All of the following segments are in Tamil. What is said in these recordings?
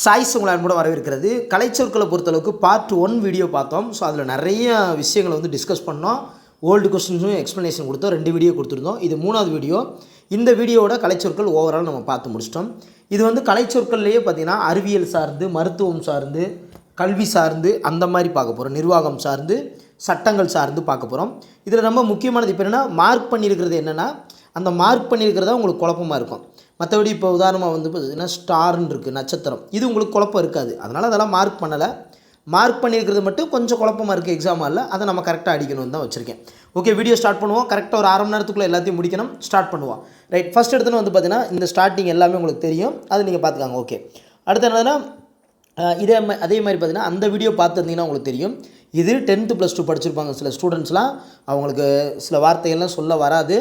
சாய்ஸ் உங்களை அன்போடு வரவேற்கிறது. கலைச்சொற்களை பொறுத்தளவுக்கு பார்ட் 1 வீடியோ பார்த்தோம். ஸோ அதில் நிறைய விஷயங்களை வந்து டிஸ்கஸ் பண்ணோம். ஓல்டு கொஸ்டின்ஸும் எக்ஸ்ப்ளனேஷன் கொடுத்தோம். 2 வீடியோ கொடுத்துருந்தோம். இது 3வது வீடியோ. இந்த வீடியோவோட கலைச்சொற்கள் ஓவரால் நம்ம பார்த்து முடிச்சிட்டோம். இது வந்து கலைச்சொற்கள்லேயே பார்த்திங்கன்னா அறிவியல் சார்ந்து, மருத்துவம் சார்ந்து, கல்வி சார்ந்து அந்த மாதிரி பார்க்க போகிறோம். நிர்வாகம் சார்ந்து, சட்டங்கள் சார்ந்து பார்க்க போகிறோம். இதில் ரொம்ப முக்கியமானது இப்போ என்னென்னா மார்க் பண்ணியிருக்கிறது என்னென்னா, அந்த மார்க் பண்ணியிருக்கிறதா உங்களுக்கு குழப்பமாக இருக்கும். மற்றபடி இப்போ உதாரணமாக வந்து பார்த்தீங்கன்னா ஸ்டார்ன்னு இருக்குது, நட்சத்திரம், இது உங்களுக்கு குழப்பம் இருக்காது. அதனால் அதெல்லாம் மார்க் பண்ணலை. மார்க் பண்ணியிருக்கிறது மட்டும் கொஞ்சம் குழப்பமாக இருக்குது எக்ஸாம் ஹாலில். அதை நம்ம கரெக்டாக அடிக்கணும்னு தான் வச்சுருக்கேன். ஓகே, வீடியோ ஸ்டார்ட் பண்ணுவோம். கரெக்டாக ஒரு 1/2 மணி நேரத்துக்குள்ளே எல்லாத்தையும் முடிக்கணும். ஸ்டார்ட் பண்ணுவோம். ரைட், ஃபஸ்ட் எடுத்துன்னு வந்து பார்த்தீங்கன்னா இந்த ஸ்டார்டிங் எல்லாமே உங்களுக்கு தெரியும். அது நீங்கள் பார்த்துக்காங்க. ஓகே, அடுத்து என்னன்னா அதே மாதிரி பார்த்தீங்கன்னா அந்த வீடியோ பார்த்துருந்தீங்கன்னா உங்களுக்கு தெரியும். இது 10th + 2 படிச்சிருப்பாங்க சில ஸ்டூடெண்ட்ஸ்லாம். அவங்களுக்கு சில வார்த்தைகள்லாம் சொல்ல வராது.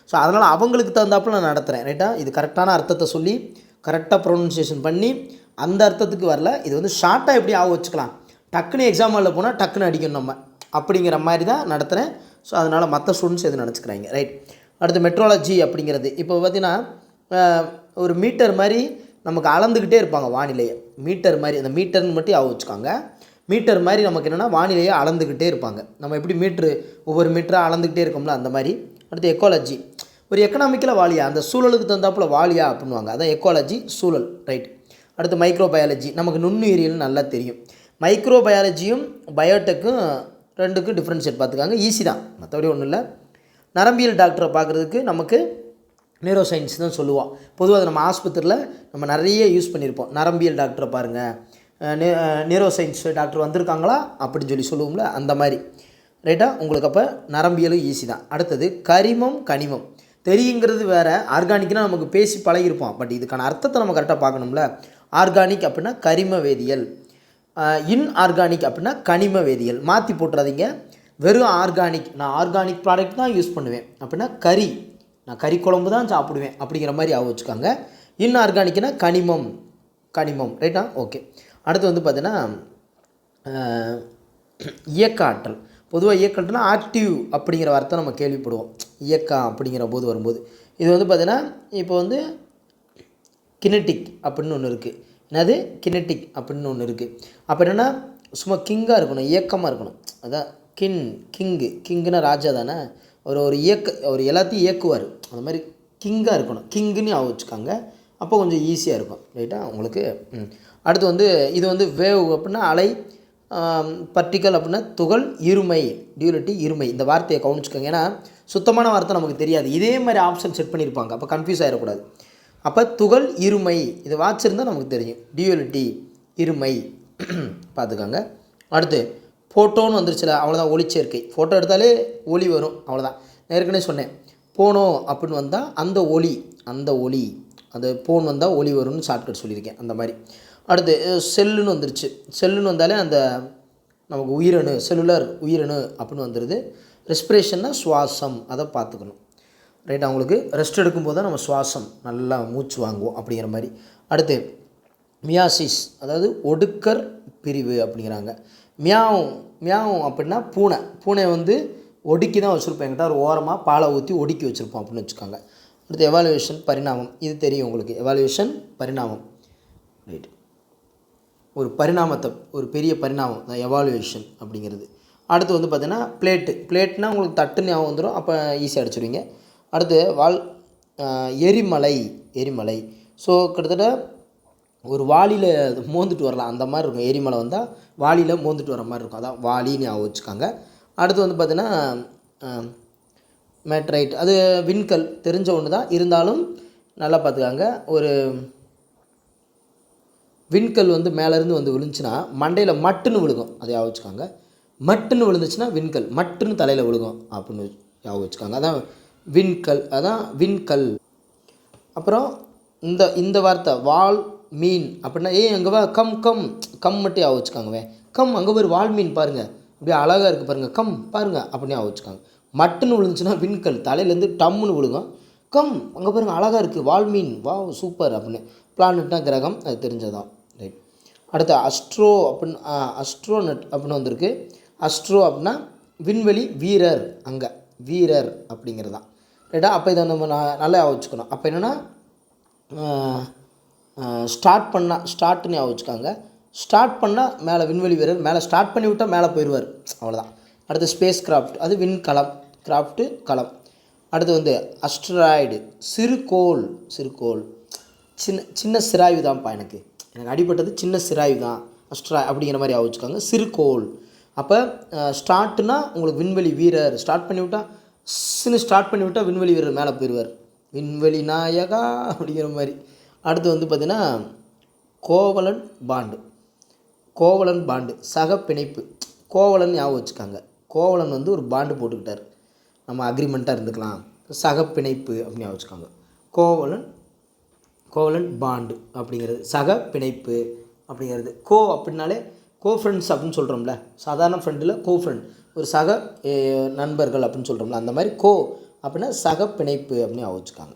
ஸோ அதனால் அவங்களுக்கு தகுந்தாப்பில் நான் நடத்துகிறேன். ரைட்டா, இது கரெக்டான அர்த்தத்தை சொல்லி கரெக்டாக ப்ரொனன்சியேஷன் பண்ணி அந்த அர்த்தத்துக்கு வரல. இது வந்து ஷார்ட்டாக எப்படி வச்சுக்கலாம், டக்குன்னு எக்ஸாம் ஹாலில் போனால் டக்குன்னு அடிக்கணும் நம்ம, அப்படிங்கிற மாதிரி தான் நடத்துகிறேன். ஸோ அதனால் மற்ற ஸ்டூடெண்ட்ஸ் எதுவும் நினச்சிக்கிறாங்க. ரைட், அடுத்து மெட்ரோலஜி அப்படிங்கிறது இப்போ பார்த்திங்கன்னா ஒரு மீட்டர் மாதிரி நமக்கு அளந்துக்கிட்டே இருப்பாங்க வானிலையை. மீட்டர் மாதிரி, அந்த மீட்டர்னு மட்டும் வச்சுக்காங்க. மீட்டர் மாதிரி நமக்கு என்னென்னா வானிலையை அளந்துக்கிட்டே இருப்பாங்க. நம்ம எப்படி ஒவ்வொரு மீட்டராக அளந்துக்கிட்டே இருக்கோம்ல அந்த மாதிரி. அடுத்து எக்காலஜி, ஒரு எக்கனாமிக்கில் வாலியா, அந்த சூழலுக்கு தகுந்தாப்பில் வாலியா அப்படின்வாங்க. அதான் எக்காலஜி, சூழல். ரைட், அடுத்து மைக்ரோபயாலஜி, நமக்கு நுண்ணுயிரியல் நல்லா தெரியும். மைக்ரோபயாலஜியும் பயோடெக்கும் 2க்கும் டிஃப்ரென்ஷியேட் பார்த்துக்காங்க. ஈஸி தான், மற்றபடி ஒன்றும் இல்லை. நரம்பியல் டாக்டரை பார்க்குறதுக்கு நமக்கு நியூரோ சயின்ஸ் தான் சொல்லுவோம். பொதுவாக அதை நம்ம ஆஸ்பத்திரியில் நம்ம நிறைய யூஸ் பண்ணியிருப்போம். நரம்பியல் டாக்டரை பாருங்கள், நியூரோ சயின்ஸ் டாக்டர் வந்திருக்காங்களா அப்படின்னு சொல்லுவோம்ல, அந்த மாதிரி. ரைட்டா, உங்களுக்கு அப்போ நரம்பியலும் ஈஸி தான். அடுத்தது கரிமம் கனிமம். தெரியுங்கிறது வேறு, ஆர்கானிக்னால் நமக்கு பேசி பழகிருப்போம். பட் இதுக்கான அர்த்தத்தை நம்ம கரெக்டாக பார்க்கணும்ல. ஆர்கானிக் அப்படின்னா கரிம வேதியியல், இன்ஆர்கானிக் அப்படின்னா கனிம வேதியியல். மாற்றி போட்டுறாதீங்க. வெறும் ஆர்கானிக், நான் ஆர்கானிக் ப்ராடக்ட் தான் யூஸ் பண்ணுவேன் அப்படின்னா கறி, நான் கறி குழம்பு தான் சாப்பிடுவேன் அப்படிங்கிற மாதிரி வச்சுக்காங்க. இன்ஆர்கானிக்னா கனிமம், கனிமம். ரைட்டா, ஓகே. அடுத்து வந்து பார்த்தீங்கன்னா இயக்க ஆற்றல். பொதுவாக இயக்க ஆற்றல்னா ஆக்டிவ் அப்படிங்கிற வார்த்தை நம்ம கேள்விப்படுவோம் இயக்கம் அப்படிங்கிற போது வரும்போது. இது வந்து பார்த்தீங்கன்னா இப்போ வந்து கினெட்டிக் அப்படின்னு ஒன்று இருக்குது. என்னது கினெட்டிக் அப்படின்னு ஒன்று இருக்குது. அப்போ என்னென்னா சும்மா கிங்காக இருக்கணும், இயக்கமாக இருக்கணும். அதான் கிங்குன்னா ராஜா தானே. ஒரு எல்லாத்தையும் இயக்குவார், அந்த மாதிரி கிங்காக இருக்கணும். கிங்குன்னு வச்சுக்காங்க. அப்போ கொஞ்சம் ஈஸியாக இருக்கும். ரைட்டா, உங்களுக்கு. அடுத்து வந்து இது வந்து வேவ் அப்படின்னா அலை, பர்டிக்கல் அப்படின்னா துகள், இருமை, டியூலிட்டி, இருமை. இந்த வார்த்தையை கவனிச்சுக்கோங்க. ஏன்னா சுத்தமான வார்த்தை நமக்கு தெரியாது. இதே மாதிரி ஆப்ஷன் செட் பண்ணியிருப்பாங்க, அப்போ கன்ஃபியூஸ் ஆகிடக்கூடாது. அப்போ துகள், இருமை, இது வாட்சிருந்தால் நமக்கு தெரியும். டியூலிட்டி, இருமை பார்த்துக்கோங்க. அடுத்து ஃபோட்டோன்னு வந்துருச்சுல, அவ்வளோதான். ஒளிச்சேர்க்கை. ஃபோட்டோ எடுத்தாலே ஒளி வரும், அவ்வளோதான். நான் ஏற்கனவே சொன்னேன், போனோ அப்படின்னு வந்தால் அந்த ஒளி அந்த போன் வந்தால் ஒளி வரும்னு ஷார்ட்கட் சொல்லியிருக்கேன், அந்த மாதிரி. அடுத்து செல்லுன்னு வந்துருச்சு. செல்லுன்னு வந்தாலே அந்த நமக்கு உயிரணு, செல்லுலர் உயிரணு அப்படின்னு வந்துடுது. ரெஸ்பிரேஷன்னா சுவாசம், அதை பார்த்துக்கணும். ரைட், அவங்களுக்கு ரெஸ்ட் எடுக்கும்போது தான் நம்ம சுவாசம் நல்லா மூச்சு வாங்குவோம் அப்படிங்கிற மாதிரி. அடுத்து மியாசிஸ், அதாவது ஒடுக்கர் பிரிவு அப்படிங்கிறாங்க. மியாவும் அப்படின்னா பூனை வந்து ஒடுக்கி தான் வச்சுருப்போம். என்கிட்ட ஒரு ஓரமாக பாலை ஊற்றி ஒடுக்கி வச்சுருப்போம் அப்படின்னு வச்சுக்கோங்க. அடுத்து எவாலுவேஷன், பரிணாமம். இது தெரியும் உங்களுக்கு. எவாலுவேஷன், பரிணாமம். ரைட், ஒரு பரிணாமத்தை, ஒரு பெரிய பரிணாமம் தான் எவாலுவேஷன் அப்படிங்கிறது. அடுத்து வந்து பார்த்திங்கன்னா பிளேட்னா உங்களுக்கு தட்டுன்னு ஞாபகம் வந்துடும், அப்போ ஈஸியாக அடிச்சுடுவீங்க. அடுத்து எரிமலை. ஸோ கிட்டத்தட்ட ஒரு வாளியில் மோந்துட்டு வரலாம், அந்த மாதிரி இருக்கும். எரிமலை வந்தால் வாளியில் மோந்துட்டு வர மாதிரி இருக்கும், அதான் வாளின்னு வச்சுக்காங்க. அடுத்து வந்து பார்த்திங்கன்னா மேட்ரைட், அது விண்கல், தெரிஞ்ச ஒன்று தான், இருந்தாலும் நல்லா பார்த்துக்காங்க. ஒரு விண்கல் வந்து மேலேருந்து வந்து விழுந்துச்சுன்னா மண்டையில் மட்டுன்னு விழுகும், அதை வச்சுக்காங்க. மட்டுன்னு விழுந்துச்சுன்னா விண்கல், மட்டுன்னு தலையில் விழுகும் அப்படின்னு வச்சுக்காங்க. அதான் விண்கல், அதான் விண்கல். அப்புறம் இந்த வார்த்தை வால் மீன் அப்படின்னா அங்கே வா, கம் மட்டும் வச்சுக்காங்கவே. அங்கே ஒரு வால் மீன் பாருங்கள், அப்படியே அழகாக இருக்குது பாருங்கள், பாருங்கள் அப்படின்னு வச்சுக்காங்க. மட்டுன்னு விழுந்துச்சுன்னா விண்கல், தலையிலேருந்து டம்முன்னு விழுகும். அங்கே பாருங்கள் அழகாக இருக்குது, வால் மீன், வா சூப்பர் அப்படின்னு. பிளானட்னா கிரகம், அது தெரிஞ்சதான். ரைட், அடுத்து அஸ்ட்ரோனட் அப்படின்னு வந்திருக்கு. அஸ்ட்ரோ அப்படின்னா விண்வெளி வீரர், அங்கே வீரர் அப்படிங்கிறது தான். ரைட்டா, அப்போ இதை நம்ம நல்லா வச்சுக்கணும். அப்போ என்னென்னா ஸ்டார்ட் பண்ணால் ஸ்டார்ட்னு வச்சுக்காங்க. ஸ்டார்ட் பண்ணால் மேலே விண்வெளி வீரர், மேலே ஸ்டார்ட் பண்ணி விட்டால் மேலே போயிடுவார், அவ்வளோதான். அடுத்து ஸ்பேஸ் கிராஃப்ட், அது விண்கலம், கிராஃப்ட்டு களம். அடுத்து வந்து அஸ்ட்ராய்டு, சிறுகோள். சிறுகோள் சின்ன சின்ன சிராய்வு தான்ப்பா, எனக்கு அடிபட்டது சின்ன சிராய்வு தான், அப்படிங்கிற மாதிரி வச்சுக்காங்க. சிறுகோள். அப்போ ஸ்டார்ட்னா உங்களுக்கு விண்வெளி வீரர், ஸ்டார்ட் பண்ணி விட்டால் ஸ்டார்ட் பண்ணி விட்டால் விண்வெளி வீரர் மேலே போயிடுவார், விண்வெளி நாயகா அப்படிங்கிற மாதிரி. அடுத்து வந்து பார்த்திங்கன்னா கோவலன் பாண்டு. கோவலன் பாண்டு சக பிணைப்பு. கோவலன் வச்சுக்காங்க. கோவலன் வந்து ஒரு பாண்டு போட்டுக்கிட்டார், நம்ம அக்ரிமெண்ட்டாக இருந்துக்கலாம், சக பிணைப்பு அப்படின்னு வச்சுக்காங்க. கோவலன் பாண்டு அப்படிங்கிறது சக பிணைப்பு அப்படிங்கிறது. அப்படின்னாலே கோ ஃப்ரெண்ட்ஸ் அப்படின்னு சொல்கிறோம்ல, சாதாரண ஃப்ரெண்டில் கோ ஃப்ரெண்ட், ஒரு சக நண்பர்கள் அப்படின்னு சொல்கிறோம்ல, அந்த மாதிரி அப்படின்னா சக பிணைப்பு அப்படின்னு வச்சுக்காங்க.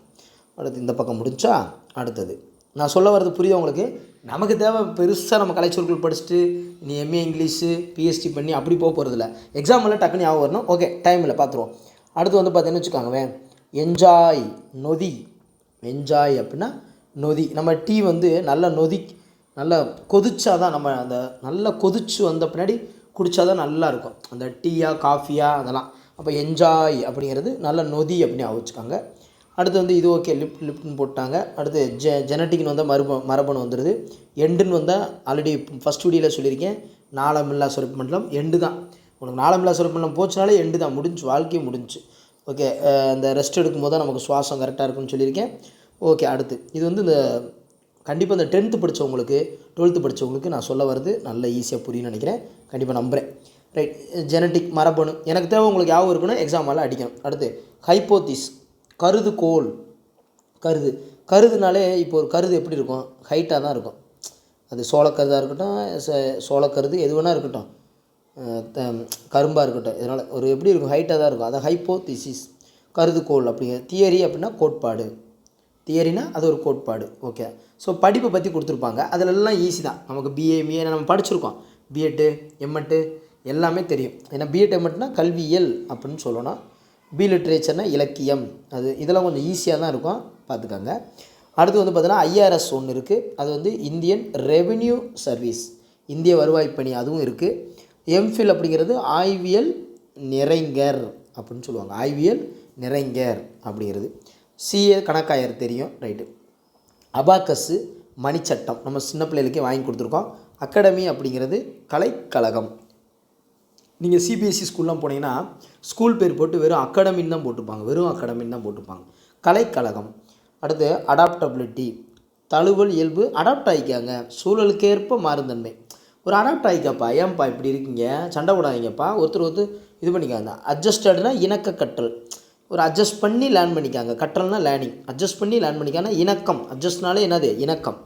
அடுத்து இந்த பக்கம் முடிஞ்சா அடுத்தது நான் சொல்ல வர்றது புரியுது உங்களுக்கு. நமக்கு தேவை பெருசாக நம்ம கலைச்சொற்கள் படிச்சுட்டு நீ எம்ஏ இங்கிலீஷு பிஹெச்டி பண்ணி அப்படி போகிறதில்ல. எக்ஸாம்பிள் டக்குன்னு ஞாபகம் வரணும். ஓகே, டைமில் பார்த்துருவோம். அடுத்து வந்து பார்த்தீங்கன்னு வச்சுக்கோங்க, என்ஜாய், நொதி. என்ஜாய் அப்படின்னா நொதி. நம்ம டீ வந்து நல்லா நல்லா கொதிச்சா தான், நம்ம அந்த நல்லா கொதிச்சு வந்த பின்னாடி குடித்தா தான் நல்லாயிருக்கும், அந்த டீயா காஃபியா அதெல்லாம். அப்போ என்ஜாய் அப்படிங்கிறது நல்ல நொதி அப்படின்னு வச்சுக்காங்க. அடுத்து வந்து இது ஓகே, லிப்ட்னு போட்டாங்க. அடுத்து ஜெனட்டிக்னு வந்தால் மரபணு வந்துடுது. எண்டுன்னு வந்தால் ஆல்ரெடி ஃபஸ்ட் வீடியோவில் சொல்லியிருக்கேன், நாளமில்லா சுரப்பிமண்டலம் எண்டு தான். உனக்கு நாளமில்லா சுரப்பிமண்டலம் போச்சுனாலே எண்டு தான், முடிஞ்சு, வாழ்க்கையும் முடிஞ்சு. ஓகே, இந்த ரெஸ்ட் எடுக்கும்போது தான் நமக்கு சுவாசம் கரெக்டாக இருக்குன்னு சொல்லியிருக்கேன். ஓகே, அடுத்து இது வந்து இந்த கண்டிப்பாக இந்த 10th படித்தவங்களுக்கு 12th படித்தவங்களுக்கு நான் சொல்ல வர்றது நல்ல ஈஸியாக புரியும்னு நினைக்கிறேன், கண்டிப்பாக நம்புகிறேன். ரைட், ஜெனட்டிக் மரபணு எனக்கு தேவை, உங்களுக்கு யாவும் இருக்கணும், எக்ஸாமால் அடிக்கணும். அடுத்து ஹைப்போதிஸ், கருதுகோள். கருதுனாலே இப்போ ஒரு கருது எப்படி இருக்கும், ஹைட்டாக தான் இருக்கும். அது சோளக்கருதாக இருக்கட்டும், சோளக்கருது எது வேணால் இருக்கட்டும், கரும்பாக இருக்கட்டும், இதனால் ஒரு எப்படி இருக்கும், ஹைட்டாக தான் இருக்கும். அதை ஹைப்போதிசிஸ், கருதுகோள் அப்படிங்கிற. தியரி அப்படின்னா கோட்பாடு, தியரினா அது ஒரு கோட்பாடு. ஓகே, ஸோ படிப்பை பற்றி கொடுத்துருப்பாங்க, அதிலெல்லாம் ஈஸி தான். நமக்கு பிஏ நம்ம படிச்சிருக்கோம், பிஎட்டு எம்எட்டு எல்லாமே தெரியும். ஏன்னா பிஎட் எம்எட்னா கல்வியியல் அப்படின்னு சொல்லணும், பி லிட்ரேச்சர்னால் இலக்கியம், அது இதெல்லாம் கொஞ்சம் ஈஸியாக தான் இருக்கும், பார்த்துக்கோங்க. அடுத்து வந்து பார்த்தீங்கன்னா ஐஆர்எஸ் ஒன்று இருக்குது, அது வந்து இந்தியன் ரெவென்யூ சர்வீஸ், இந்திய வருவாய்ப்பணி, அதுவும் இருக்குது. எம்ஃபில் அப்படிங்கிறது ஆய்வியல் நிறைஞர் அப்படின்னு சொல்லுவாங்க, ஆய்வியல் நிறைஞர் அப்படிங்கிறது. சிஏ கணக்காயர் தெரியும், ரைட்டு. அபாக்கஸ்ஸு மணிச்சட்டம், நம்ம சின்ன பிள்ளைகளுக்கே வாங்கி கொடுத்துருக்கோம். அகாடமி அப்படிங்கிறது கலைக்கழகம். நீங்கள் சிபிஎஸ்சி ஸ்கூல்லாம் போனீங்கன்னா ஸ்கூல் பேர் போட்டு வெறும் அகாடமின்னு தான் போட்டுப்பாங்க, வெறும் அகாடமின்னு தான் போட்டுப்பாங்க, கலைக்கழகம். அடுத்து அடாப்டபிலிட்டி, தழுவல் இயல்பு, அடாப்ட் ஆகிக்காங்க, சூழலுக்கேற்ப மாறுந்தன்மை. ஒரு அடாப்ட் ஆகிக்காப்பா, ஏன்ப்பா இப்படி இருக்கீங்க, சண்டை போடாதீங்கப்பா, ஒருத்தர் இது பண்ணிக்காங்க. அட்ஜஸ்டட்னா இணக்க கற்றல், ஒரு அட்ஜஸ்ட் பண்ணி லேர்ன் பண்ணிக்காங்க, கற்றல்னா லேர்னிங், அட்ஜஸ்ட் பண்ணி லேர்ன் பண்ணிக்காங்க. இணக்கம், அட்ஜஸ்ட்னாலே என்னது, இணக்கம்.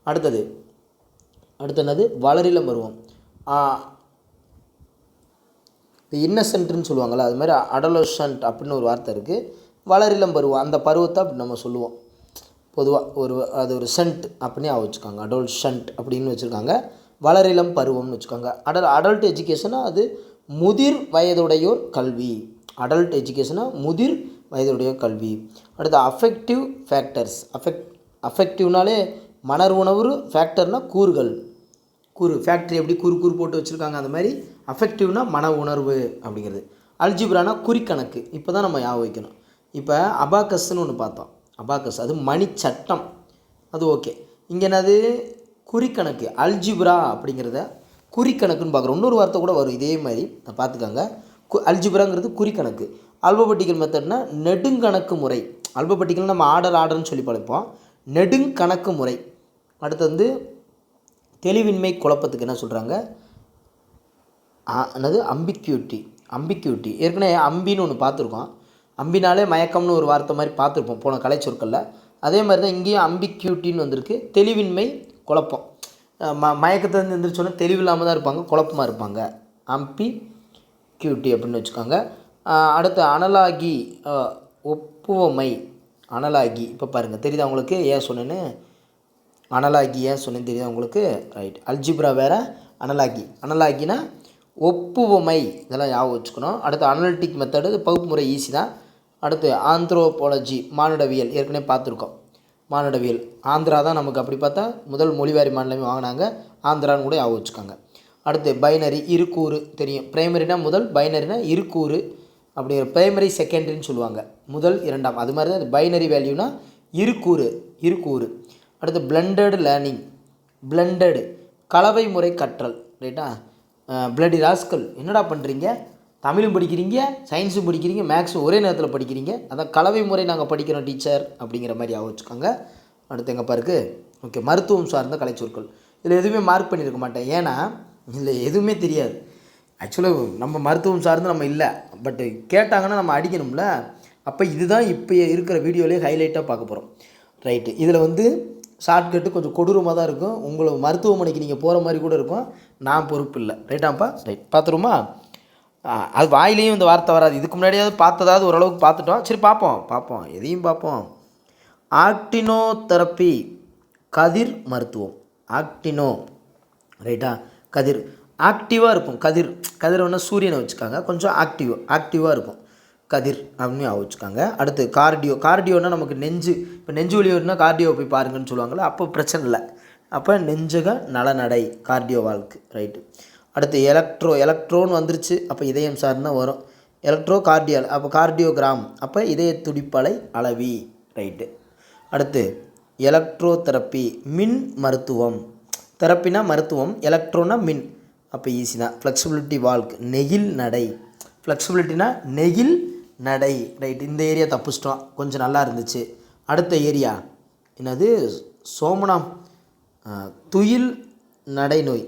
அடுத்து என்னது, வளரிளம் பருவம், இன்னசென்ட்னு சொல்லுவாங்கள்ல, அது மாதிரி அடலோசன்ட் அப்படின்னு ஒரு வார்த்தை இருக்குது. வளரிளம் பருவம், அந்த பருவத்தை அப்படி நம்ம சொல்லுவோம் பொதுவாக, அது ஒரு சென்ட் அப்படின்னு வச்சுக்காங்க, அடோல்சன்ட் அப்படின்னு வச்சுருக்காங்க. வளரிளம் பருவம்னு வச்சுக்காங்க. அடல்ட் எஜுகேஷனாக அது முதிர் வயதுடையோர் கல்வி, அடல்ட் எஜுகேஷனாக முதிர் வயதுடைய கல்வி. அடுத்து அஃபெக்டிவ் ஃபேக்டர்ஸ், அஃபெக்டிவ்னாலே மணர்வுணர்வு, ஃபேக்டர்னால் கூறுகள், ஃபேக்ட்ரி எப்படி கூறு போட்டு வச்சுருக்காங்க, அந்த மாதிரி அஃபெக்டிவ்னா மன உணர்வு அப்படிங்கிறது. அல்ஜிப்ரானா குறிக்கணக்கு, இப்போ தான் நம்ம ஞாபகம் வைக்கணும். இப்போ அபாக்கஸ்ன்னு ஒன்று பார்த்தோம், அபாக்கஸ் அது மணிச்சட்டம், அது ஓகே. இங்கே என்னது, குறிக்கணக்கு, அல்ஜிப்ரா அப்படிங்கிறத குறிக்கணக்குன்னு பார்க்குறோம். இன்னொரு வார்த்தை கூட வரும் இதே மாதிரி, பார்த்துக்கோங்க. அல்ஜிப்ராங்கிறது குறிக்கணக்கு. அல்பபெட்டிக்கல் மெத்தட்னா நெடுங்கணக்கு முறை, அல்பபெட்டிக்கல் நம்ம ஆர்டர்னு சொல்லி பழைப்போம், நெடுங்கணக்கு முறை. அடுத்து வந்து தெளிவின்மை குழப்பத்துக்கு என்ன சொல்கிறாங்க, என்னது, அம்பிக்யூட்டி. ஏற்கனவே அம்பின்னு ஒன்று பார்த்துருக்கோம், அம்பினாலே மயக்கம்னு ஒரு வார்த்தை மாதிரி பார்த்துருப்போம் போன கலைச்சொற்களில். அதே மாதிரி தான் இங்கேயும் அம்பிக்யூட்டின்னு வந்திருக்கு, தெளிவின்மை குழப்பம். மயக்கத்தை எழுந்திரிச்சோன்னா தெளிவில்லாமல் தான் இருப்பாங்க, குழப்பமாக இருப்பாங்க, அம்பிக்யூட்டி அப்படின்னு வச்சுக்கோங்க. அடுத்து அனலாகி, ஒப்புவமை, அனலாகி. இப்போ பாருங்கள் தெரியுதா உங்களுக்கு ஏன் சொன்னேன்னு, அனலாகி ஏன் சொன்னேன்னு தெரியுதா உங்களுக்கு, ரைட். அல்ஜிப்ரா வேறு, அனலாகினா ஒப்புவமை, இதெல்லாம் ஞாபகம் வச்சுக்கணும். அடுத்து அனலிட்டிக் மெத்தடு, பகுப்பு முறை ஈஸி தான். அடுத்து ஆந்த்ரோபாலஜி, மானுடவியல், ஏற்கனவே பார்த்துருக்கோம். மானிடவியல். ஆந்திரா தான் நமக்கு அப்படி பார்த்தா முதல் மொழிவாரி மாநிலமே வாங்கினாங்க, ஆந்திரான்னு கூட ஞாபகம் வச்சுக்காங்க. அடுத்து பைனரி இருக்கூறு தெரியும். பிரைமரினா முதல், பைனரினா இருக்கூறு. அப்படி பிரைமரி செகண்டரின்னு சொல்லுவாங்க, முதல் இரண்டாம். அது மாதிரி தான் பைனரி வேல்யூனா இருக்கூறு. அடுத்து பிளண்டட் லேர்னிங். பிளண்டடு கலவை முறை கற்றல். ரைட்டா? பிளடி ராஸ்கல், என்னடா பண்ணுறீங்க, தமிழும் படிக்கிறீங்க, சயின்ஸும் படிக்கிறீங்க, மேக்ஸும் ஒரே நேரத்தில் படிக்கிறீங்க, அதான் கலவை முறை நாங்கள் படிக்கிறோம் டீச்சர் அப்படிங்கிற மாதிரி வச்சுக்கோங்க. அடுத்து எங்கப்பா இருக்குது? ஓகே, மருத்துவம் சார்ந்த கலைச்சொற்கள். இதில் எதுவுமே மார்க் பண்ணியிருக்க மாட்டேன், ஏன்னா இதில் எதுவுமே தெரியாது. ஆக்சுவலாக நம்ம மருத்துவம் சார்ந்து நம்ம இல்லை, பட்டு கேட்டாங்கன்னா நம்ம அடிக்கணும்ல. அப்போ இதுதான் இப்போ இருக்கிற வீடியோலேயே ஹைலைட்டாக பார்க்க போகிறோம். ரைட்டு, இதில் வந்து ஷார்ட்கட்டு கொஞ்சம் கொடூரமாக தான் இருக்கும். உங்களை மருத்துவமனைக்கு நீங்கள் போகிற மாதிரி கூட இருக்கும். நான் பொறுப்பு இல்லை. ரைட்டாப்பா? ரைட், பார்த்துருமா? அது வாயிலையும் இந்த வார்த்தை வராது. இதுக்கு முன்னாடியாவது பார்த்ததாவது ஓரளவுக்கு பார்த்துட்டோம். சரி, பார்ப்போம், எதையும் பார்ப்போம். ஆக்டினோதெரப்பி, கதிர் மருத்துவம். ஆக்டினோ, ரைட்டா? கதிர் ஆக்டிவாக இருக்கும். கதிர் ஒன்றா சூரியனை வச்சுக்காங்க, கொஞ்சம் ஆக்டிவாக இருக்கும் கதிர் அப்படின்னு வச்சுக்காங்க. அடுத்து கார்டியோனா நமக்கு நெஞ்சு. இப்போ நெஞ்சு வலி வருதுன்னா கார்டியோ போய் பாருங்கன்னு சொல்லுவாங்களே, அப்போ பிரச்சனை இல்லை. அப்போ நெஞ்சக நலநடை கார்டியோ வாழ்க்கு. ரைட்டு. அடுத்து எலக்ட்ரோன்னு வந்துருச்சு, அப்போ இதயம் சார்னா வரும். கார்டியல், அப்போ கார்டியோகிராம், அப்போ இதய துடிப்பலை அளவி. ரைட்டு. அடுத்து எலக்ட்ரோதெரப்பி, மின் மருத்துவம். தெரப்பினா மருத்துவம், எலக்ட்ரோனா மின், அப்போ ஈஸி தான். ஃப்ளெக்சிபிலிட்டி வால்க், நெகிழ் நடை. ஃப்ளெக்சிபிலிட்டினா நெகிழ் நடை. ரைட், இந்த ஏரியா தப்பிச்சிட்டோம், கொஞ்சம் நல்லா இருந்துச்சு. அடுத்த ஏரியா என்னது? சோமனம், துயில் நடை நோய்.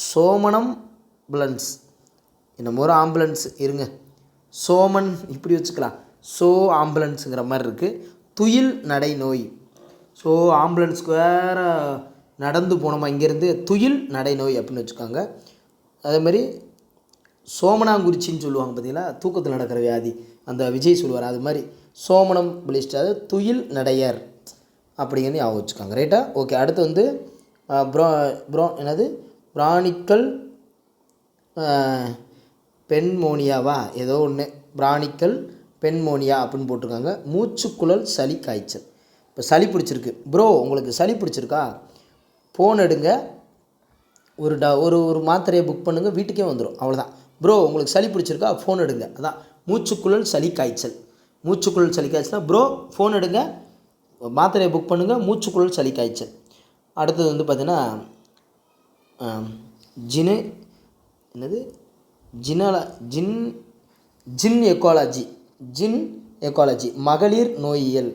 சோமனம் ஆம்புலன்ஸ், என்னமோ ஒரு ஆம்புலன்ஸ் இருங்க, சோமன் இப்படி வச்சுக்கலாம். ஆம்புலன்ஸுங்கிற மாதிரி இருக்குது. துயில் நடை நோய். ஆம்புலன்ஸ்க்கு வேறு நடந்து போனோமா இங்கேருந்து, துயில் நடை நோய் அப்படின்னு வச்சுக்காங்க. அதே மாதிரி சோமனாங்குறிச்சின்னு சொல்லுவாங்க பார்த்தீங்களா, தூக்கத்தில் நடக்கிற வியாதி, அந்த விஜய் சொல்லுவார், அது மாதிரி சோமனம் பிளிஸ்டாது துயில் நடையர் அப்படிங்கிறது ஞாபகம் வச்சுக்காங்க. ரைட்டா? ஓகே. அடுத்து வந்து என்னது பிரானிக்கல் பென்மோனியாவா ஏதோ ஒன்று, பிரானிக்கல் பென்மோனியா அப்படின்னு போட்டிருக்காங்க. மூச்சுக்குழல் சளி காய்ச்சல். இப்போ சளி பிடிச்சிருக்கு ப்ரோ, உங்களுக்கு சளி பிடிச்சிருக்கா, ஃபோன் எடுங்க, ஒரு மாத்திரையை புக் பண்ணுங்கள், வீட்டுக்கே வந்துடும், அவ்வளோதான். ப்ரோ உங்களுக்கு சளி பிடிச்சிருக்கா, ஃபோன் எடுங்க. அதான் மூச்சுக்குழல் சளி காய்ச்சல். மூச்சுக்குழல் சளி காய்ச்சல்னா ப்ரோ ஃபோன் எடுங்க, மாத்திரையை புக் பண்ணுங்கள், மூச்சுக்குழல் சளி காய்ச்சல். அடுத்தது வந்து பார்த்திங்கன்னா ஜின் எக்காலஜி, மகளிர் நோயியல்.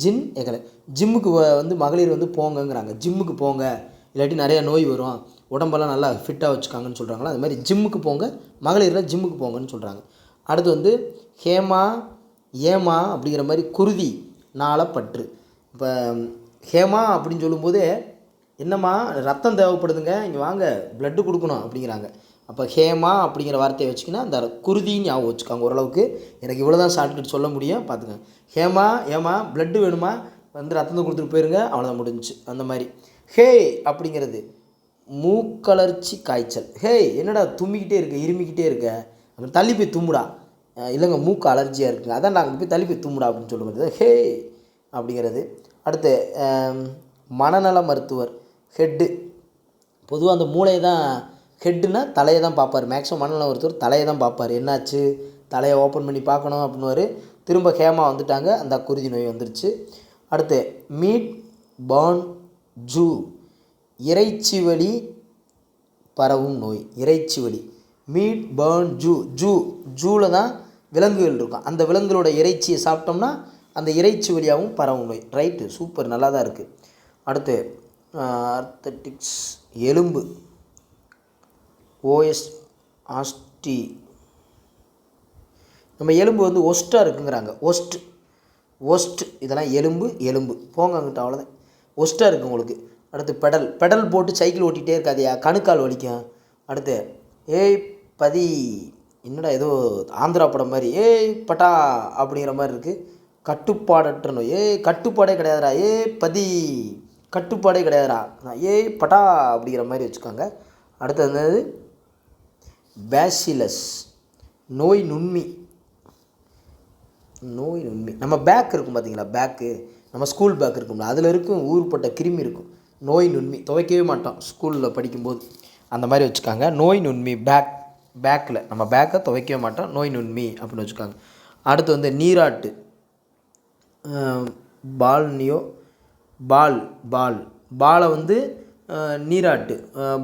ஜின் எக்கலை. ஜிம்முக்கு வந்து மகளிர் வந்து போங்கங்கிறாங்க, ஜிம்முக்கு போங்க, இல்லாட்டி நிறையா நோய் வரும், உடம்பெல்லாம் நல்லா ஃபிட்டாக வச்சுக்காங்கன்னு சொல்கிறாங்களா, அது மாதிரி ஜிம்முக்கு போங்க, மகளிரில் ஜிம்முக்கு போங்கன்னு சொல்கிறாங்க. அடுத்து வந்து ஏமா அப்படிங்கிற மாதிரி குருதி நாளப்பற்று. இப்போ ஹேமா அப்படின்னு சொல்லும்போதே, என்னம்மா ரத்தம் தேவைப்படுதுங்க, இங்கே வாங்க ப்ளட்டு கொடுக்கணும் அப்படிங்கிறாங்க. அப்போ ஹேமா அப்படிங்கிற வார்த்தையை வச்சுக்கினா அந்த குருதின்னு ஞாபகம் வச்சுக்காங்க. ஓரளவுக்கு எனக்கு இவ்வளோ தான் ஷார்ட்கட் சொல்ல முடியும், பார்த்துங்க. ஏமா ப்ளட்டு வேணுமா, வந்து ரத்தத்தை கொடுத்துட்டு போயிருங்க, அவ்வளோதான் முடிஞ்சிச்சு. அந்த மாதிரி ஹே அப்படிங்கிறது மூக்கலர்ச்சி காய்ச்சல். ஹே என்னடா தும்மிக்கிட்டே இருக்க, இருமிக்கிட்டே இருக்க, அப்புறம் தள்ளி போய் தும்முடா. இல்லைங்க மூக்கு அலர்ஜியாக இருக்குங்க, அதான் நாங்கள் போய் தள்ளி போய் தும்முடா அப்படின்னு சொல்லும்போது ஹே அப்படிங்கிறது. அடுத்து மனநல மருத்துவர், ஹெட்டு. பொதுவாக அந்த மூளையை தான், ஹெட்டுனா தலையை தான் பார்ப்பார். மேக்ஸிமம் மனநல மருத்துவர் தலையை தான் பார்ப்பார். என்னாச்சு, தலையை ஓப்பன் பண்ணி பார்க்கணும் அப்படின்னுவார். திரும்ப ஹேமா வந்துட்டாங்க, அந்த குருதி நோய் வந்துருச்சு. அடுத்து மீட் பர்ன் ஜூ, இறைச்சி வலி பரவும் நோய். இறைச்சி வலி, மீட் பர்ன் ஜூவில் தான் விலங்குகள் இருக்கும், அந்த விலங்குகளோட இறைச்சியை சாப்பிட்டோம்னா அந்த இறைச்சி வழியாகவும் பரவும் நோய். ரைட்டு, சூப்பர், நல்லா தான் இருக்குது. அடுத்து ஆர்த்தட்டிக்ஸ், எலும்பு, ஆஸ்டி. நம்ம எலும்பு வந்து ஒஸ்ட்டாக இருக்குங்கிறாங்க, ஒஸ்ட் இதெல்லாம் எலும்பு போங்க அங்கிட்ட, அவ்வளோதான், ஒஸ்ட்டாக இருக்குது உங்களுக்கு. அடுத்து பெடல் போட்டு சைக்கிள் ஓட்டிகிட்டே இருக்காதியா, கணுக்கால் வலிக்கும். அடுத்து பதி, என்னடா ஏதோ ஆந்திரா படம் மாதிரி, பட்டா அப்படிங்கிற மாதிரி இருக்குது. கட்டுப்பாடற்ற நோய், கட்டுப்பாடே கிடையாதுடா, பதி கட்டுப்பாடே கிடையாதுடா, பட்டா அப்படிங்கிற மாதிரி வச்சுக்கோங்க. அடுத்தது என்னது, பேசிலஸ் நோய் நுண்மி. நோய் நுண்மி. நம்ம பேக் இருக்கும் பார்த்தீங்களா, பேக்கு நம்ம ஸ்கூல் பேக் இருக்கும்ல, அதில் இருக்கும் ஊறுப்பட்ட கிருமி இருக்கும். நோய் நுண்மி துவைக்கவே மாட்டோம் ஸ்கூலில் படிக்கும்போது, அந்த மாதிரி வச்சுக்காங்க. நோய் நுண்மி பேக்கில் நம்ம பேக்கை துவைக்கவே மாட்டோம், நோய் நுண்மி அப்படின்னு வச்சுக்காங்க. அடுத்து வந்து நீராட்டு. பால்னியோ பாலை வந்து நீராட்டு.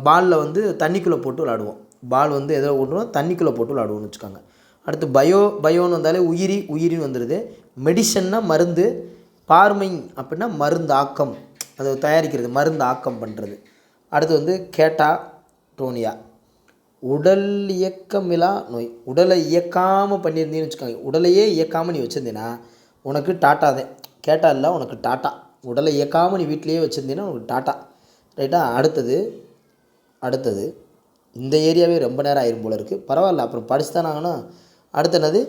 பாலில் வந்து தண்ணிக்குள்ளே போட்டு விளாடுவோம். பால் வந்து எதோ ஓட்டுவோம், தண்ணிக்குள்ளே போட்டு விளாடுவோம்னு வச்சுக்காங்க. அடுத்து பயோன்னு வந்தாலே உயிரின்னு வந்துடுது. மெடிசன்னா மருந்து. பார்மிங் அப்படின்னா மருந்து ஆக்கம், அதை தயாரிக்கிறது, மருந்து ஆக்கம் பண்ணுறது. அடுத்து வந்து கேட்டாடோனியா, உடல் இயக்கமில்லா நோய். உடலை இயக்காமல் பண்ணியிருந்தீங்கன்னு வச்சுக்கோங்க, உடலையே இயக்காமல் நீ வச்சுருந்தீங்கன்னா உனக்கு டாட்டா தான். கேட்டா இல்லை, உனக்கு டாட்டா. உடலை இயக்காமல் நீ வீட்டிலையே வச்சுருந்தீங்கன்னா உனக்கு டாட்டா, ரைட்டா. அடுத்தது இந்த ஏரியாவே ரொம்ப நேரம் ஆயிரும் போல இருக்குது, பரவாயில்ல, அப்புறம் படிச்சு தான் ஆகணும். அடுத்து என்னது,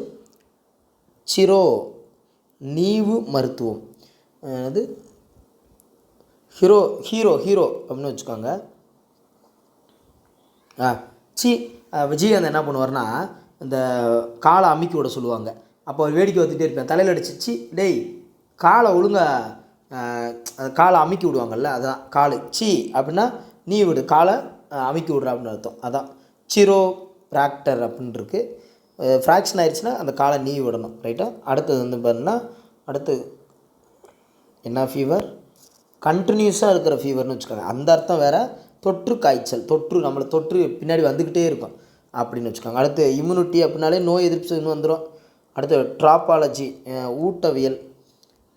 நீவு மருத்துவம். அது ஹீரோ அப்படின்னு வச்சுக்கோங்க. விஜயகாந்த் என்ன பண்ணுவார்னா, இந்த காலை அமுக்கி விட சொல்லுவாங்க. அப்போ ஒரு வேடிக்கை வந்துகிட்டே இருப்பேன், தலையில் அடிச்சிச்சு, டேய் காலை ஒழுங்காக காலை அமுக்கி விடுவாங்கள்ல, அதுதான் காலு. அப்படின்னா நீ விடு, காலை அமுக்கி விட்ற அப்படின்னு அர்த்தம். அதான் ஃப்ராக்டர் அப்படின்னு இருக்குது. ஃப்ராக்ஷன் ஆயிடுச்சுன்னா அந்த காலை நீ விடணும், ரைட்டா. அடுத்தது வந்து பார்த்தீங்கன்னா, அடுத்து என்ன ஃபீவர், கண்டினியூஸாக இருக்கிற ஃபீவர்னு வச்சுக்கோங்க, அந்த அர்த்தம் வேறு. காய்ச்சல், நம்மளை தொற்று பின்னாடி வந்துக்கிட்டே இருக்கும் அப்படின்னு வச்சுக்கோங்க. அடுத்து இம்யூனிட்டி அப்படின்னாலே நோய் எதிர்ப்பு சக்தி வந்துடும். அடுத்து ட்ராப்பாலஜி,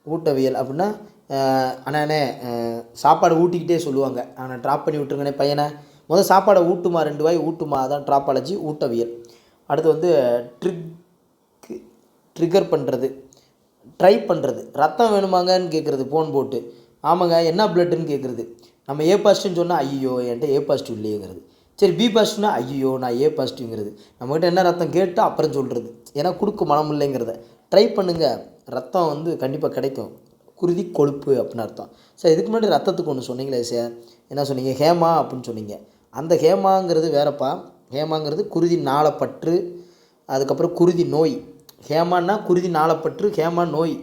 ஊட்டவியல் அப்படின்னா அண்ணே சாப்பாடு ஊட்டிக்கிட்டே சொல்லுவாங்க, ஆனால் ட்ராப் பண்ணி விட்டுருங்கண்ணே பையனை, முதல் சாப்பாடை ஊட்டுமா, 2 வாய் ஊட்டுமா, அதான் ட்ராப்பாலஜி, ஊட்டவியல். அடுத்து வந்து ட்ரிகர் பண்ணுறது, ட்ரை பண்ணுறது. ரத்தம் வேணுமாங்கன்னு கேட்குறது ஃபோன் போட்டு, ஆமாங்க என்ன பிளட்டுன்னு கேட்குறது. நம்ம ஏ பாசிட்டிவ்னு சொன்னால் ஐயோ என்கிட்ட ஏ பாசிட்டிவ் இல்லையேங்கிறது. சரி பி பாசிட்டிவ்னா ஐயோ நான் ஏ பாசிட்டிவ்ங்கிறது. நம்மகிட்ட என்ன ரத்தம் கேட்டு அப்புறம் சொல்கிறது, ஏன்னா கொடுக்க மனம் இல்லைங்கிறத. ட்ரை பண்ணுங்கள், ரத்தம் வந்து கண்டிப்பாக கிடைக்கும். குருதி கொழுப்பு அப்படின்னு அர்த்தம். சார் இதுக்கு முன்னாடி ரத்தத்துக்கு ஒன்று சொன்னீங்களே சார், என்ன சொன்னீங்க, ஹேமா அப்படின்னு சொன்னீங்க. அந்த ஹேமாங்கிறது வேறப்பா. ஹேமாங்கிறது குருதி நாளப்பற்று, அதுக்கப்புறம் குருதி நோய். ஹேமான்னா குருதி நாளப்பற்று, ஹேமா நோய்,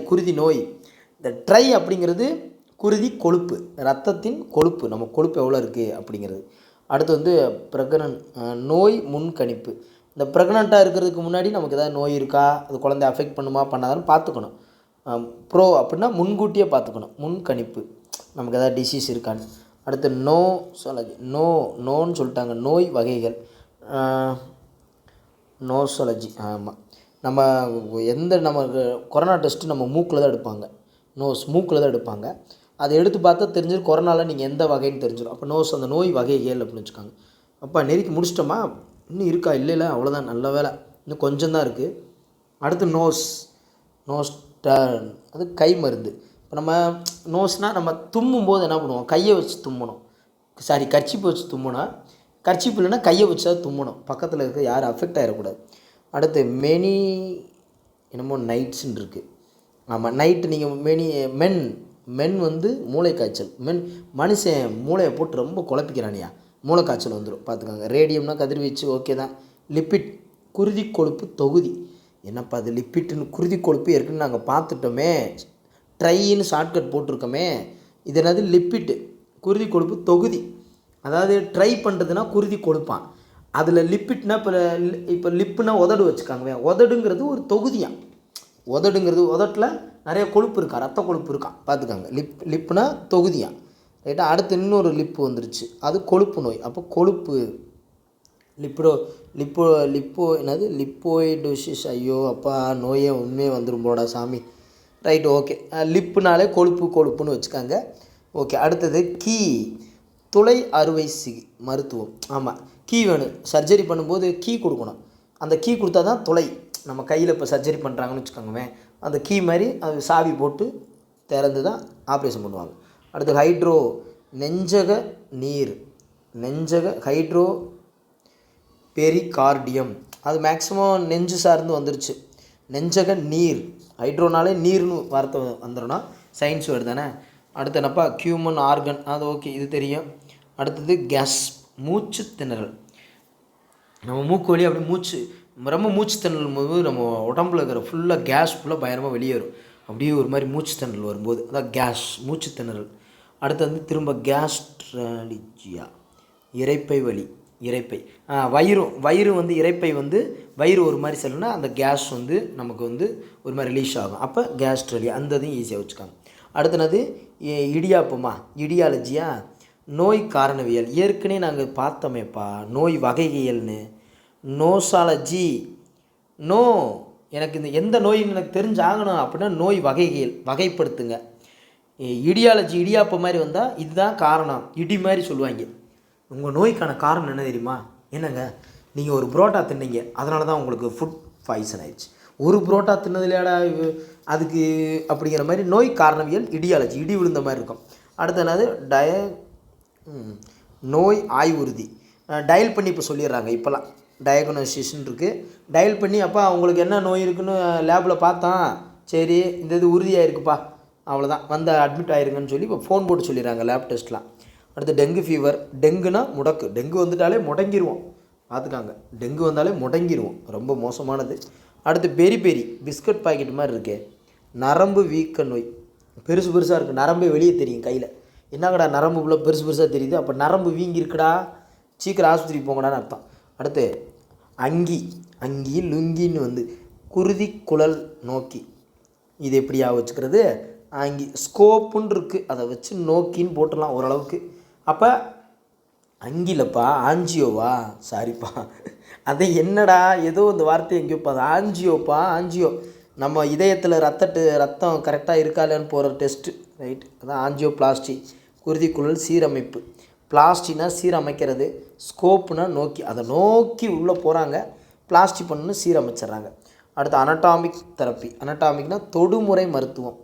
குருதி நோய். இந்த ட்ரை அப்படிங்கிறது குருதி கொழுப்பு, ரத்தத்தின் கொழுப்பு, நம்ம கொழுப்பு எவ்வளோ இருக்குது அப்படிங்கிறது. அடுத்து வந்து நோய் முன்கணிப்பு. இந்த ப்ரெக்னெண்ட்டாக இருக்கிறதுக்கு முன்னாடி நமக்கு எதாவது நோய் இருக்கா, அது குழந்தை அஃபெக்ட் பண்ணுமா பண்ணாதான்னு பார்த்துக்கணும். அப்படின்னா முன்கூட்டியே பார்த்துக்கணும், முன்கணிப்பு, நமக்கு எதாவது டிசீஸ் இருக்கான்னு. அடுத்து நோன்னு சொல்லிட்டாங்க, நோய் வகைகள். நோசாலஜி, ஆமாம், நம்ம நமக்கு கொரோனா டெஸ்ட்டு நம்ம மூக்கில் தான் எடுப்பாங்க, மூக்கில் தான் எடுப்பாங்க. அதை எடுத்து பார்த்தா தெரிஞ்சிடும் கொரோனாவில் நீங்கள் எந்த வகைன்னு தெரிஞ்சிடும். அப்போ அந்த நோய் வகைகள் அப்படின்னு வச்சுக்காங்க. அப்போ நெருக்கி முடிச்சிட்டோமா, இன்னும் இருக்கா, இல்லை அவ்வளோதான், நல்ல வேலை, இன்னும் கொஞ்சம் தான் இருக்குது. அடுத்து நோஸ் டர்ன், அது கை மருந்து. இப்போ நம்ம நோஸ்னால் நம்ம தும்மும் போது என்ன பண்ணுவோம், கையை வச்சு தும்மணும், கர்ச்சீப்பை வச்சு தும்மணும். கர்ச்சீப்பு இல்லைன்னா கையை வச்சு தான் தும்மணும், பக்கத்தில் இருக்க யாரும் அஃபெக்ட் ஆகிடக்கூடாது. அடுத்து என்னமோ நைட்ஸுன்னு இருக்குது. ஆமாம், நைட்டு நீங்கள் மென் வந்து மூளை காய்ச்சல். மனுஷன் மூளையை போட்டு ரொம்ப குழப்பிக்கிறானியா, மூளை காய்ச்சல் வந்துடும் பார்த்துக்காங்க. ரேடியம்னா கதிர்வீச்சு, ஓகே தான். லிப்பிட், குருதி கொழுப்பு தொகுதி. என்னப்பா அது லிப்பிட்டுன்னு, குருதி கொழுப்பு இருக்குன்னு நாங்கள் பார்த்துட்டோமே, ட்ரைன்னு ஷார்ட்கட் போட்டிருக்கோமே, இது என்னது லிப்பிட்டு, குருதி கொழுப்பு தொகுதி. அதாவது ட்ரை பண்ணுறதுனா குருதி கொழுப்பான், அதில் லிப்பிட்னா இப்போ லிப்புனா உதடு வச்சுக்காங்க, உதடுங்கிறது ஒரு தொகுதியான். உதட்டில் நிறைய கொழுப்பு இருக்கா, ரத்த கொழுப்பு இருக்கான் பார்த்துக்காங்க. லிப்புனா தொகுதியான், ரைட்டா. அடுத்து இன்னொரு லிப்பு வந்துருச்சு, அது கொழுப்பு நோய். அப்போ கொழுப்பு என்னது லிப்போயிடோசிஸ். ஐயோ அப்பா, நோயே உண்மையே வந்துடும் போடா சாமி, ரைட்டு, ஓகே. லிப்புனாலே கொழுப்புன்னு வச்சுக்காங்க, ஓகே. அடுத்தது துளை அறுவை மருத்துவம். ஆமாம், வேணும், சர்ஜரி பண்ணும்போது கொடுக்கணும். அந்த கொடுத்தா தான் துளை, நம்ம கையில் இப்போ சர்ஜரி பண்ணுறாங்கன்னு வச்சுக்கோங்க, அந்த மாதிரி அது சாவி போட்டு திறந்து தான் ஆப்ரேஷன் பண்ணுவாங்க. அடுத்து நெஞ்சக நீர், ஹைட்ரோ பெரிகார்டியம், அது மேக்ஸிமம் நெஞ்சு சார்ந்து வந்துருச்சு. நெஞ்சக நீர், ஹைட்ரோனாலே நீர்னு வார்த்தை வந்துடும்னா சயின்ஸ் வேர்டு தானே. அடுத்து என்னப்பா, ஹியூமன் ஆர்கன், அது ஓகே, இது தெரியும். அடுத்தது கேஸ், மூச்சு திணறல். நம்ம மூக்கு வழி அப்படி ரொம்ப மூச்சு திணறல் போது நம்ம உடம்புல இருக்கிற ஃபுல்லாக கேஸ் ஃபுல்லாக பயங்கரமாக வெளியேறும். அப்படியே ஒரு மாதிரி மூச்சு திணறல் வரும்போது அதான் கேஸ் மூச்சு திணறல். அடுத்து வந்து திரும்ப கேஸ்ட்ராலிஜியா இரைப்பை வலி. இரைப்பை வயிறு வந்து இரைப்பை வந்து வயிறு ஒரு மாதிரி செல்லுன்னா அந்த கேஸ் வந்து நமக்கு வந்து ஒரு மாதிரி ரிலீஸ் ஆகும். அப்போ கேஸ்ட்ரலியா அந்த இதையும் ஈஸியாக வச்சுக்காங்க. அடுத்தது இடியாப்பமா இடியாலஜியா நோய் காரணவியல். ஏற்கனவே நாங்கள் பார்த்தோமேப்பா நோய் வகைகள்னு. நோசாலஜி நோ எனக்கு இந்த எந்த நோயின்னு எனக்கு தெரிஞ்சாகணும் அப்படின்னா நோய் வகைகள் வகைப்படுத்துங்க. இடியாலஜி இடியாப்பம் மாதிரி வந்தால் இதுதான் காரணம் இடி மாதிரி சொல்லுவாங்க. உங்கள் நோய்க்கான காரணம் என்ன தெரியுமா? என்னங்க நீங்கள் ஒரு புரோட்டா தின்னீங்க, அதனால தான் உங்களுக்கு ஃபுட் பாய்சன் ஆயிடுச்சு. ஒரு புரோட்டா தின்னதுலையாடா அதுக்கு அப்படிங்கிற மாதிரி நோய் காரணவியல் இடியாலஜி இடி விழுந்த மாதிரி இருக்கும். அடுத்து என்னது நோய் ஆய்வுறுதி. டயல் பண்ணி இப்போ சொல்லிடுறாங்க. இப்போலாம் டயக்னோசிஸ்ன்னு இருக்குது. டயல் பண்ணி அப்போ அவங்களுக்கு என்ன நோய் இருக்குன்னு லேபில் பார்த்தான், சரி இந்த இது உறுதியாக இருக்குப்பா அவ்வளோதான் வந்து அட்மிட் ஆயிருங்கன்னு சொல்லி இப்போ ஃபோன் போட்டு சொல்லிடுறாங்க லேப் டெஸ்ட்லாம். அடுத்து டெங்கு ஃபீவர். டெங்குனா முடக்கு. டெங்கு வந்துட்டாலே முடங்கிடுவோம், பார்த்துக்காங்க. டெங்கு வந்தாலே முடங்கிடுவோம், ரொம்ப மோசமானது. அடுத்து பெரி பெரி பிஸ்கட் பாக்கெட் மாதிரி இருக்கே நரம்பு வீக்க நோய். பெருசு பெருசாக இருக்குது, நரம்பே வெளியே தெரியும் கையில். என்னங்கடா நரம்பு உள்ள பெருசு பெருசாக தெரியுது, அப்போ நரம்பு வீங்கி இருக்குடா, சீக்கிரம் ஆஸ்பத்திரிக்கு போங்கடான்னு அர்த்தம். அடுத்து அங்கி லுங்கின்னு வந்து குருதி குழல் நோக்கி. இது எப்படியா வச்சுக்கிறது? அங்கி ஸ்கோப்புன்னு இருக்குது, அதை வச்சு நோக்கின்னு போட்டுடலாம் ஓரளவுக்கு. அப்போ அங்கிலப்பா ஆஞ்சியோவா, சாரிப்பா அதை என்னடா ஏதோ இந்த வார்த்தை எங்கேயோப்பா, அது ஆஞ்சியோப்பா. ஆஞ்சியோ நம்ம இதயத்தில் ரத்தம் கரெக்டாக இருக்காலேன்னு போகிற டெஸ்ட்டு, ரைட்? அதான் ஆஞ்சியோ பிளாஸ்டி. குருதிக்குழல் சீரமைப்பு. பிளாஸ்டினா சீரமைக்கிறது, ஸ்கோப்புனா நோக்கி, அதை நோக்கி உள்ளே போகிறாங்க, பிளாஸ்டி பண்ணு சீரமைச்சிட்றாங்க. அடுத்து அனட்டாமிக் தெரப்பி. அனட்டாமிக்னா தொடுமுறை மருத்துவம்.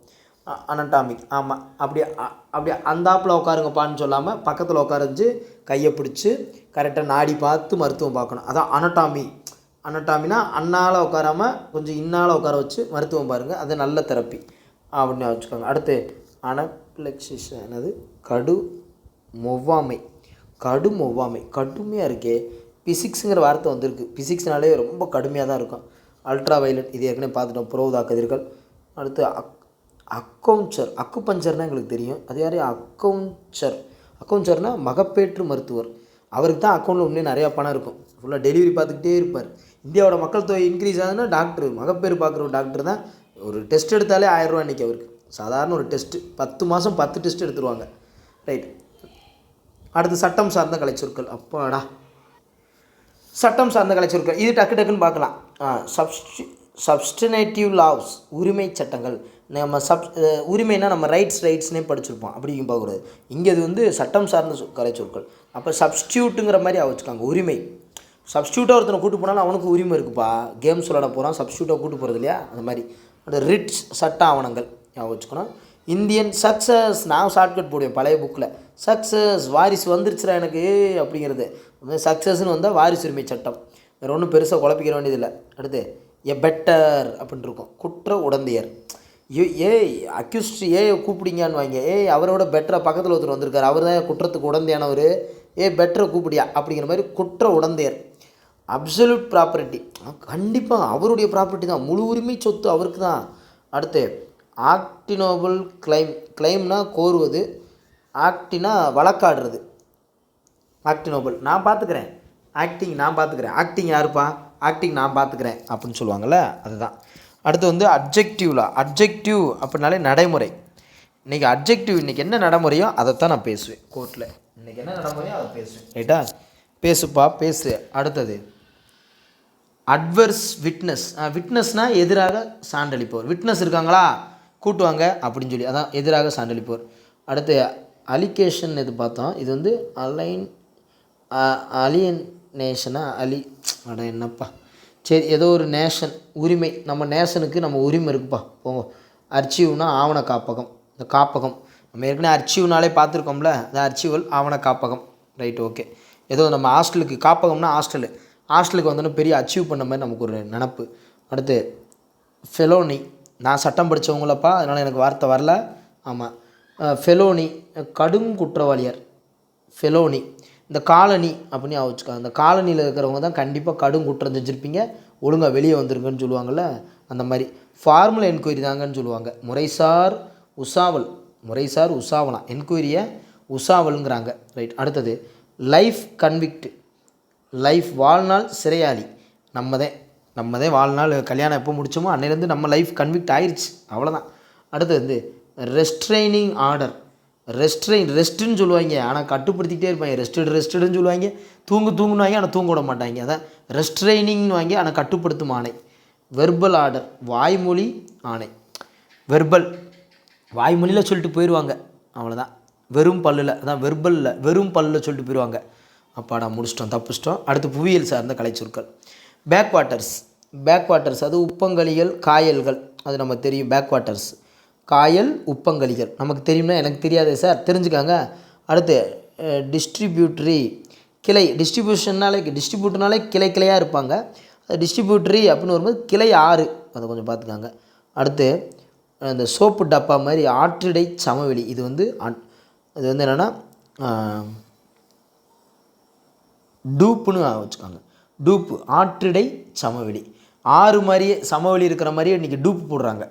அனட்டாமிக் ஆமாம், அப்படியே அந்தாப்பில் உட்காருங்கப்பான்னு சொல்லாமல் பக்கத்தில் உட்காரஞ்சு கையை பிடிச்சி கரெக்டாக நாடி பார்த்து மருத்துவம் பார்க்கணும். அதான் அனட்டாமி. அனட்டாமினா அண்ணால் உட்காராமல் கொஞ்சம் இன்னால் உட்கார வச்சு மருத்துவம் பாருங்கள், அது நல்ல தெரப்பி அப்படின்னு வச்சுக்கோங்க. அடுத்து அனப்ளெக்சிஸ் என்னது கடுமொவ்வாமை. கடுமையாக இருக்கே. பிசிக்ஸுங்கிற வார்த்தை வந்திருக்கு. பிசிக்ஸ்னாலே ரொம்ப கடுமையாக தான் இருக்கும். அல்ட்ரா வயலட் இது ஏற்கனவே பார்த்துட்டோம், புரோதா கதிர்கள். அடுத்து அக்குபஞ்சர்னால் எங்களுக்கு தெரியும், அது யார்? அக்கவுஞ்சர்னால் மகப்பேற்று மருத்துவர். அவருக்கு தான் அக்கௌண்ட்டில் இன்னும் நிறையா பணம் இருக்கும், ஃபுல்லாக டெலிவரி பார்த்துக்கிட்டே இருப்பார். இந்தியாவோட மக்கள் தொகை இன்க்ரீஸ் ஆகுதுன்னா டாக்டர் மகப்பேறு பார்க்குற ஒரு டாக்டர் தான். ஒரு டெஸ்ட் எடுத்தாலே 1000 ரூபா இன்றைக்கி அவருக்கு, சாதாரண ஒரு டெஸ்ட்டு 10 மாதம் 10 டெஸ்ட் எடுத்துருவாங்க, ரைட்? அடுத்து சட்டம் சார்ந்த கலைச்சொற்கள். அப்பாடா, சட்டம் சார்ந்த கலைச்சொற்கள் இது டக்குன்னு பார்க்கலாம். சப்ஸ்டினேட்டிவ் லாவ்ஸ் உரிமை சட்டங்கள். நம்ம உரிமைனா நம்ம ரைட்ஸ்னே படிச்சிருப்போம், அப்படியும் பார்க்கக்கூடாது. இங்கே இது வந்து சட்டம் சார்ந்த கலைச்சொற்கள். அப்போ சப்ஸ்டியூட்டுங்கிற மாதிரி வச்சுக்காங்க. உரிமை சப்ஸ்டியூட்டாக ஒருத்தனை கூட்டு போனாலும் அவனுக்கு உரிமை இருக்குப்பா. கேம்ஸ் விளாட போகிறான், சப்ஸ்டியூட்டாக கூட்டு போகிறது இல்லையா, அந்த மாதிரி. அந்த ரிட்ஸ் சட்ட ஆவணங்கள் வச்சுக்கணும். இந்தியன் சக்ஸஸ், நான் ஷார்ட்கட் போடுவேன் பழைய புக்கில். சக்ஸஸ் வாரிசு வந்துருச்சுரா எனக்கு அப்படிங்கிறது. சக்ஸஸ்ன்னு வந்தால் வாரிசு உரிமை சட்டம். வேறு ஒன்றும் பெருசாக குழப்பிக்கிற வேண்டியதில்லை. அடுத்து பெட்டர் அப்படின்னு இருக்கும். குற்ற உடந்தையர். அக்யூஸ்ட் கூப்பிடிங்கன்னு வாங்க. அவரோட பெட்டராக பக்கத்தில் ஒருத்தர் வந்திருக்கார், அவர் தான் குற்றத்துக்கு உடந்தையானவர், பெட்டரை கூப்பிடியா அப்படிங்கிற மாதிரி குற்ற உடந்தையர். அப்சல்யூட் ப்ராப்பர்ட்டி, கண்டிப்பாக அவருடைய ப்ராப்பர்ட்டி தான், முழு உரிமை சொத்து அவருக்கு தான். அடுத்து ஆக்டினோபிள் கிளைம்னா கோருவது, ஆக்டினா வழக்காடுறது. ஆக்டினோபிள் நான் பார்த்துக்கிறேன், ஆக்டிங் யாருப்பா, ஆக்டிங் நான் பார்த்துக்கிறேன் அப்படின்னு சொல்லுவாங்கள்ல, அதுதான். அடுத்து வந்து அட்ஜெக்டிவ் அப்படின்னாலே நடைமுறை. இன்றைக்கி அட்ஜெக்டிவ் இன்றைக்கி என்ன நடைமுறையோ அதைத்தான் நான் பேசுவேன் கோர்ட்டில். இன்றைக்கி என்ன நடைமுறையோ அதை பேசுவேன், ரைட்டா? பேசுப்பா பேசு. அடுத்தது அட்வர்ஸ் விட்னஸ். விட்னஸ்னால் எதிராக சான்றளிப்பவர். விட்னஸ் இருக்காங்களா கூட்டுவாங்க அப்படின்னு சொல்லி, அதான் எதிராக சான்றளிப்பவர். அடுத்து அலிகேஷன் இது பார்த்தோம். இது வந்து அலியனேஷனா என்னப்பா, சரி ஏதோ ஒரு நேஷன் உரிமை, நம்ம நேஷனுக்கு நம்ம உரிமை இருக்குப்பா போங்க. அர்ச்சீவ்னா ஆவண காப்பகம். இந்த காப்பகம் நம்ம ஏற்கனவே அர்ச்சீவ்னாலே பார்த்துருக்கோம்ல, அது அர்ச்சீவல் ஆவண காப்பகம், ரைட்? ஓகே. ஏதோ நம்ம ஹாஸ்டலுக்கு காப்பகம்னா ஹாஸ்டலுக்கு வந்தோன்னா பெரிய அச்சீவ் பண்ண மாதிரி நமக்கு ஒரு நினப்பு. அடுத்து ஃபெலோனி, நான் சட்டம் படித்தவங்களப்பா, அதனால் எனக்கு வார்த்தை வரல. ஆமாம், ஃபெலோனி கடும் குற்றவாளியார். ஃபெலோனி இந்த காலனி அப்படின்னு வச்சுக்காங்க. இந்த காலனியில் இருக்கிறவங்க தான் கண்டிப்பாக கடும் குற்றம் செஞ்சுருப்பீங்க, ஒழுங்காக வெளியே வந்துருங்கன்னு சொல்லுவாங்கள்ல, அந்த மாதிரி ஃபார்மல் என்கொயரி தாங்கன்னு சொல்லுவாங்க. முறைசார் உசாவலாம் என்கொயரியை உசாவலுங்கிறாங்க. ரைட். அடுத்தது லைஃப் கன்விக்ட், லைஃப் வாழ்நாள் சிறையாளி. நம்ம தான் வாழ்நாள் கல்யாணம் எப்போ முடிச்சோமோ அன்னையிலேருந்து நம்ம லைஃப் கன்விக்ட் ஆயிடுச்சு, அவ்வளோதான். அடுத்தது வந்து ரெஸ்ட்ரைனிங் ஆர்டர். ரெஸ்ட்டுன்னு சொல்லுவாங்க, ஆனால் கட்டுப்படுத்திக்கிட்டே இருப்பாங்க. ரெஸ்ட்டுன்னு சொல்லுவாங்க, தூங்குவாங்க ஆனால் தூங்க விட மாட்டாங்க. அதான் ரெஸ்ட்ரைனிங்னு வாங்கி ஆனால் கட்டுப்படுத்தும் ஆணை. வெர்பல் ஆர்டர், வாய்மொழி ஆணை. வாய்மொழியில் சொல்லிட்டு போயிடுவாங்க, அவ்வளோதான். வெறும் பல்லில், அதான் வெர்பலில் வெறும் பல்லில் சொல்லிட்டு போயிடுவாங்க. அப்பாடா முடிச்சிட்டோம், தப்பிச்சிட்டோம். அடுத்து புவியியல் சார்ந்த கலைச்சொற்கள். பேக் வாட்டர்ஸ் அது உப்பங்கழிகள், காயல்கள், அது நம்ம தெரியும். பேக் வாட்டர்ஸ் காயல், உப்பங்கழிகள் நமக்கு தெரியும்னா எனக்கு தெரியாதே சார், தெரிஞ்சுக்காங்க. அடுத்து டிஸ்ட்ரிபியூட்டரி, கிளை. டிஸ்ட்ரிபியூட்டர்னாலே கிளையாக இருப்பாங்க. அது டிஸ்ட்ரிபியூட்டரி அப்படின்னு வரும்போது கிளை 6, அதை கொஞ்சம் பார்த்துக்காங்க. அடுத்து இந்த சோப்பு டப்பா மாதிரி ஆற்றிடை சமவெளி. இது வந்து என்னென்னா டூப்புன்னு வச்சுக்காங்க. டூப்பு ஆற்றிடை சமவெளி. 6 மாதிரியே சமவெளி இருக்கிற மாதிரியே இன்றைக்கி டூப்பு போடுறாங்க.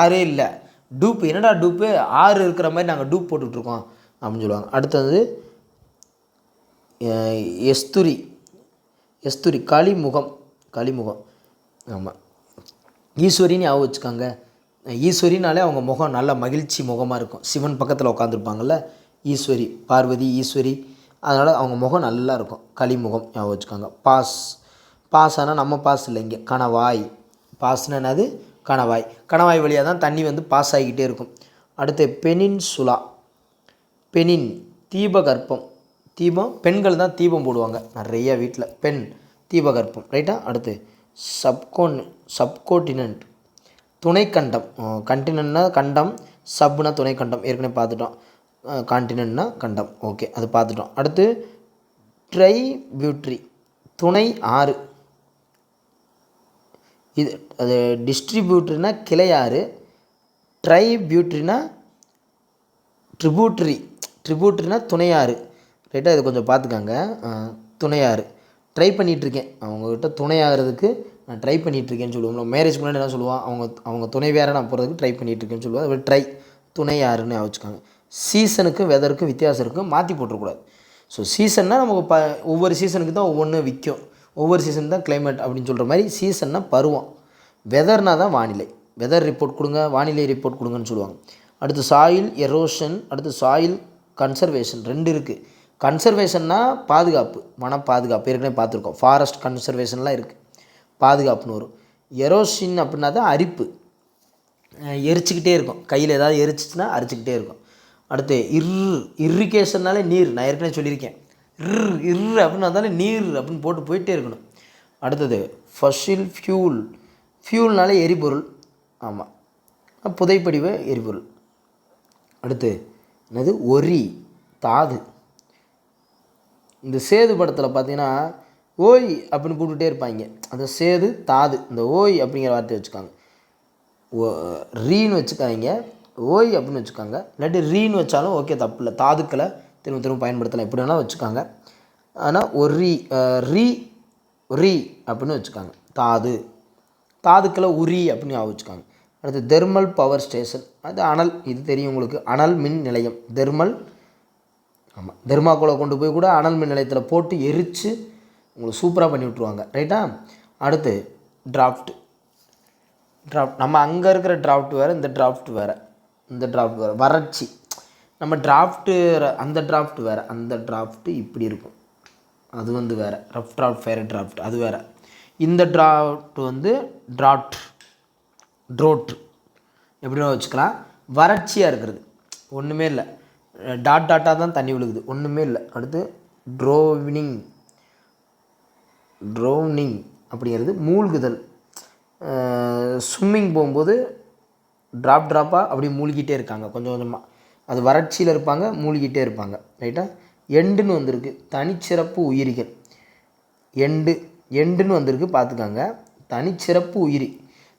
6 இல்லை டூப்பு. என்னடா டூப்பு, 6 இருக்கிற மாதிரி நாங்கள் டூப் போட்டுட்ருக்கோம் அப்படின்னு சொல்லுவாங்க. அடுத்தது எஸ்துரி களிமுகம். ஆமாம். ஈஸ்வரின்னு ஞாபகம் வச்சுக்காங்க. ஈஸ்வரினாலே அவங்க முகம் நல்ல மகிழ்ச்சி முகமாக இருக்கும். சிவன் பக்கத்தில் உட்காந்துருப்பாங்கள்ல, ஈஸ்வரி, பார்வதி ஈஸ்வரி, அதனால் அவங்க முகம் நல்லா இருக்கும். களிமுகம் ஞாபகம் வச்சுக்காங்க. பாஸ் ஆனால் நம்ம பாஸ் இல்லை, இங்கே கணவாய். பாஸ்னா என்னது, கணவாய் வழியாக தான் தண்ணி வந்து பாஸ் ஆகிக்கிட்டே இருக்கும். அடுத்து பெனின்சுலா. தீபகற்பம். பெண்கள் தான் தீபம் போடுவாங்க நிறைய வீட்டில். தீபகற்பம். ரைட்டா. அடுத்து சப்கோண்டினென்ட், துணைக்கண்டம். கண்டினென்ட்னா கண்டம், சப்னா துணைக்கண்டம், ஏற்கனவே பார்த்துட்டோம். கான்டினென்ட்னா கண்டம், ஓகே, அது பார்த்துட்டோம். அடுத்து ட்ரைபியூட்ரி, துணை ஆறு. இது அது டிஸ்ட்ரிபியூட்ரினா கிளை ஆறு, ட்ரைபியூட்ரினா ட்ரிபியூட்ரினா துணையாறு. ரைட்டாக இது கொஞ்சம் பார்த்துக்காங்க. துணையாறு. ட்ரை பண்ணிகிட்ருக்கேன், அவங்கக்கிட்ட துணையாகிறதுக்கு நான் ட்ரை பண்ணிகிட்ருக்கேன்னு சொல்லுவோம். நம்ம மேரேஜ் முன்னாடி என்ன சொல்லுவான், அவங்க துணை வேறு நான் போகிறதுக்கு ட்ரை பண்ணிகிட்ருக்கேன்னு சொல்லுவாள். அது ட்ரை, துணையாறுன்னு வச்சுக்காங்க. சீசனுக்கும் வெதருக்கும் வித்தியாசம் இருக்கும், மாற்றி போட்டுறக்கூடாது. ஸோ சீசன்னா நமக்கு ஒவ்வொரு சீசனுக்கு தான் ஒவ்வொன்று விற்கும், ஒவ்வொரு சீசன் தான் கிளைமேட் அப்படின்னு சொல்கிற மாதிரி சீசன்னா பருவம், வெதர்னா தான் வானிலை. வெதர் ரிப்போர்ட் கொடுங்க, வானிலை ரிப்போர்ட் கொடுங்கன்னு சொல்லுவாங்க. அடுத்து சாயில் எரோஷன், அடுத்து சாயில் கன்சர்வேஷன். 2 இருக்குது. கன்சர்வேஷன்னா பாதுகாப்பு, வன பாதுகாப்பு, ஏற்கனவே பார்த்துருக்கோம். ஃபாரஸ்ட் கன்சர்வேஷன்லாம் இருக்குது, பாதுகாப்புன்னு வரும். எரோஷன் அப்படின்னா தான் அரிப்பு, எரிச்சிக்கிட்டே இருக்கும், கையில் ஏதாவது எரிச்சிச்சுன்னா அரிச்சிக்கிட்டே இருக்கும். அடுத்து இரிகேஷன்னாலே நீர், நான் ஏற்கனவே சொல்லியிருக்கேன். அப்படின்னு வந்தாலே நீர் அப்படின்னு போயிட்டே இருக்கணும். அடுத்தது ஃபசில் ஃபியூல்னாலே எரிபொருள், ஆமாம், புதைப்படிவ எரிபொருள். அடுத்து என்னது, ஒரி, தாது. இந்த சேது படத்தில் பார்த்தீங்கன்னா ஓய் அப்படின்னு கூப்பிட்டுட்டே இருப்பாங்க, அந்த சேது தாது. இந்த ஓய் அப்படிங்கிற வார்த்தையை வச்சுக்காங்க, ரீன்னு வச்சுக்காங்க, ஓய் அப்படின்னு வச்சுக்காங்க. இல்லாட்டி ரீன்னு வச்சாலும் ஓகே, தப்பு இல்லை. தாதுக்களை திரும்ப பயன்படுத்தலாம், எப்படி வேணால் வச்சுக்காங்க. ஆனால் ரீ அப்படின்னு வச்சுக்காங்க. தாதுக்களை உரி அப்படின்னு வச்சுக்காங்க. அடுத்து தெர்மல் பவர் ஸ்டேஷன், அது அனல், இது தெரியும் உங்களுக்கு, அனல் மின் நிலையம். தெர்மாக்கோலை கொண்டு போய் கூட அனல் மின் நிலையத்தில் போட்டு எரித்து உங்களுக்கு சூப்பராக பண்ணி விட்ருவாங்க. ரைட்டா. அடுத்து டிராஃப்ட். நம்ம அங்கே இருக்கிற டிராஃப்ட் வேறு, இந்த டிராஃப்ட் வேறு. வறட்சி. நம்ம டிராஃப்ட்டு, அந்த டிராஃப்ட் வேறு, அந்த டிராஃப்ட்டு இப்படி இருக்கும், அது வந்து வேறு. ரஃப் டிராஃப்ட், ஃபேர் டிராஃப்ட், அது வேறு. இந்த டிராஃப்ட் வந்து ட்ரோட் எப்படின்னா வச்சுக்கலாம், வறட்சியாக இருக்கிறது, ஒன்றுமே இல்லை, டாட்டாக தான் தண்ணி விழுகுது, ஒன்றுமே இல்லை. அடுத்து ட்ரோவ்னிங் அப்படிங்கிறது மூழ்குதல். ஸ்விம்மிங் போகும்போது ட்ராப்பாக அப்படியே மூழ்கிட்டே இருக்காங்க கொஞ்சம் கொஞ்சமாக, அது வறட்சியில் இருப்பாங்க, மூழ்கிட்டே இருப்பாங்க. ரைட்டா. எண்டுன்னு வந்திருக்கு, தனிச்சிறப்பு உயிரிகள். எண்டுன்னு வந்திருக்கு, பார்த்துக்காங்க. தனிச்சிறப்பு உயிரி,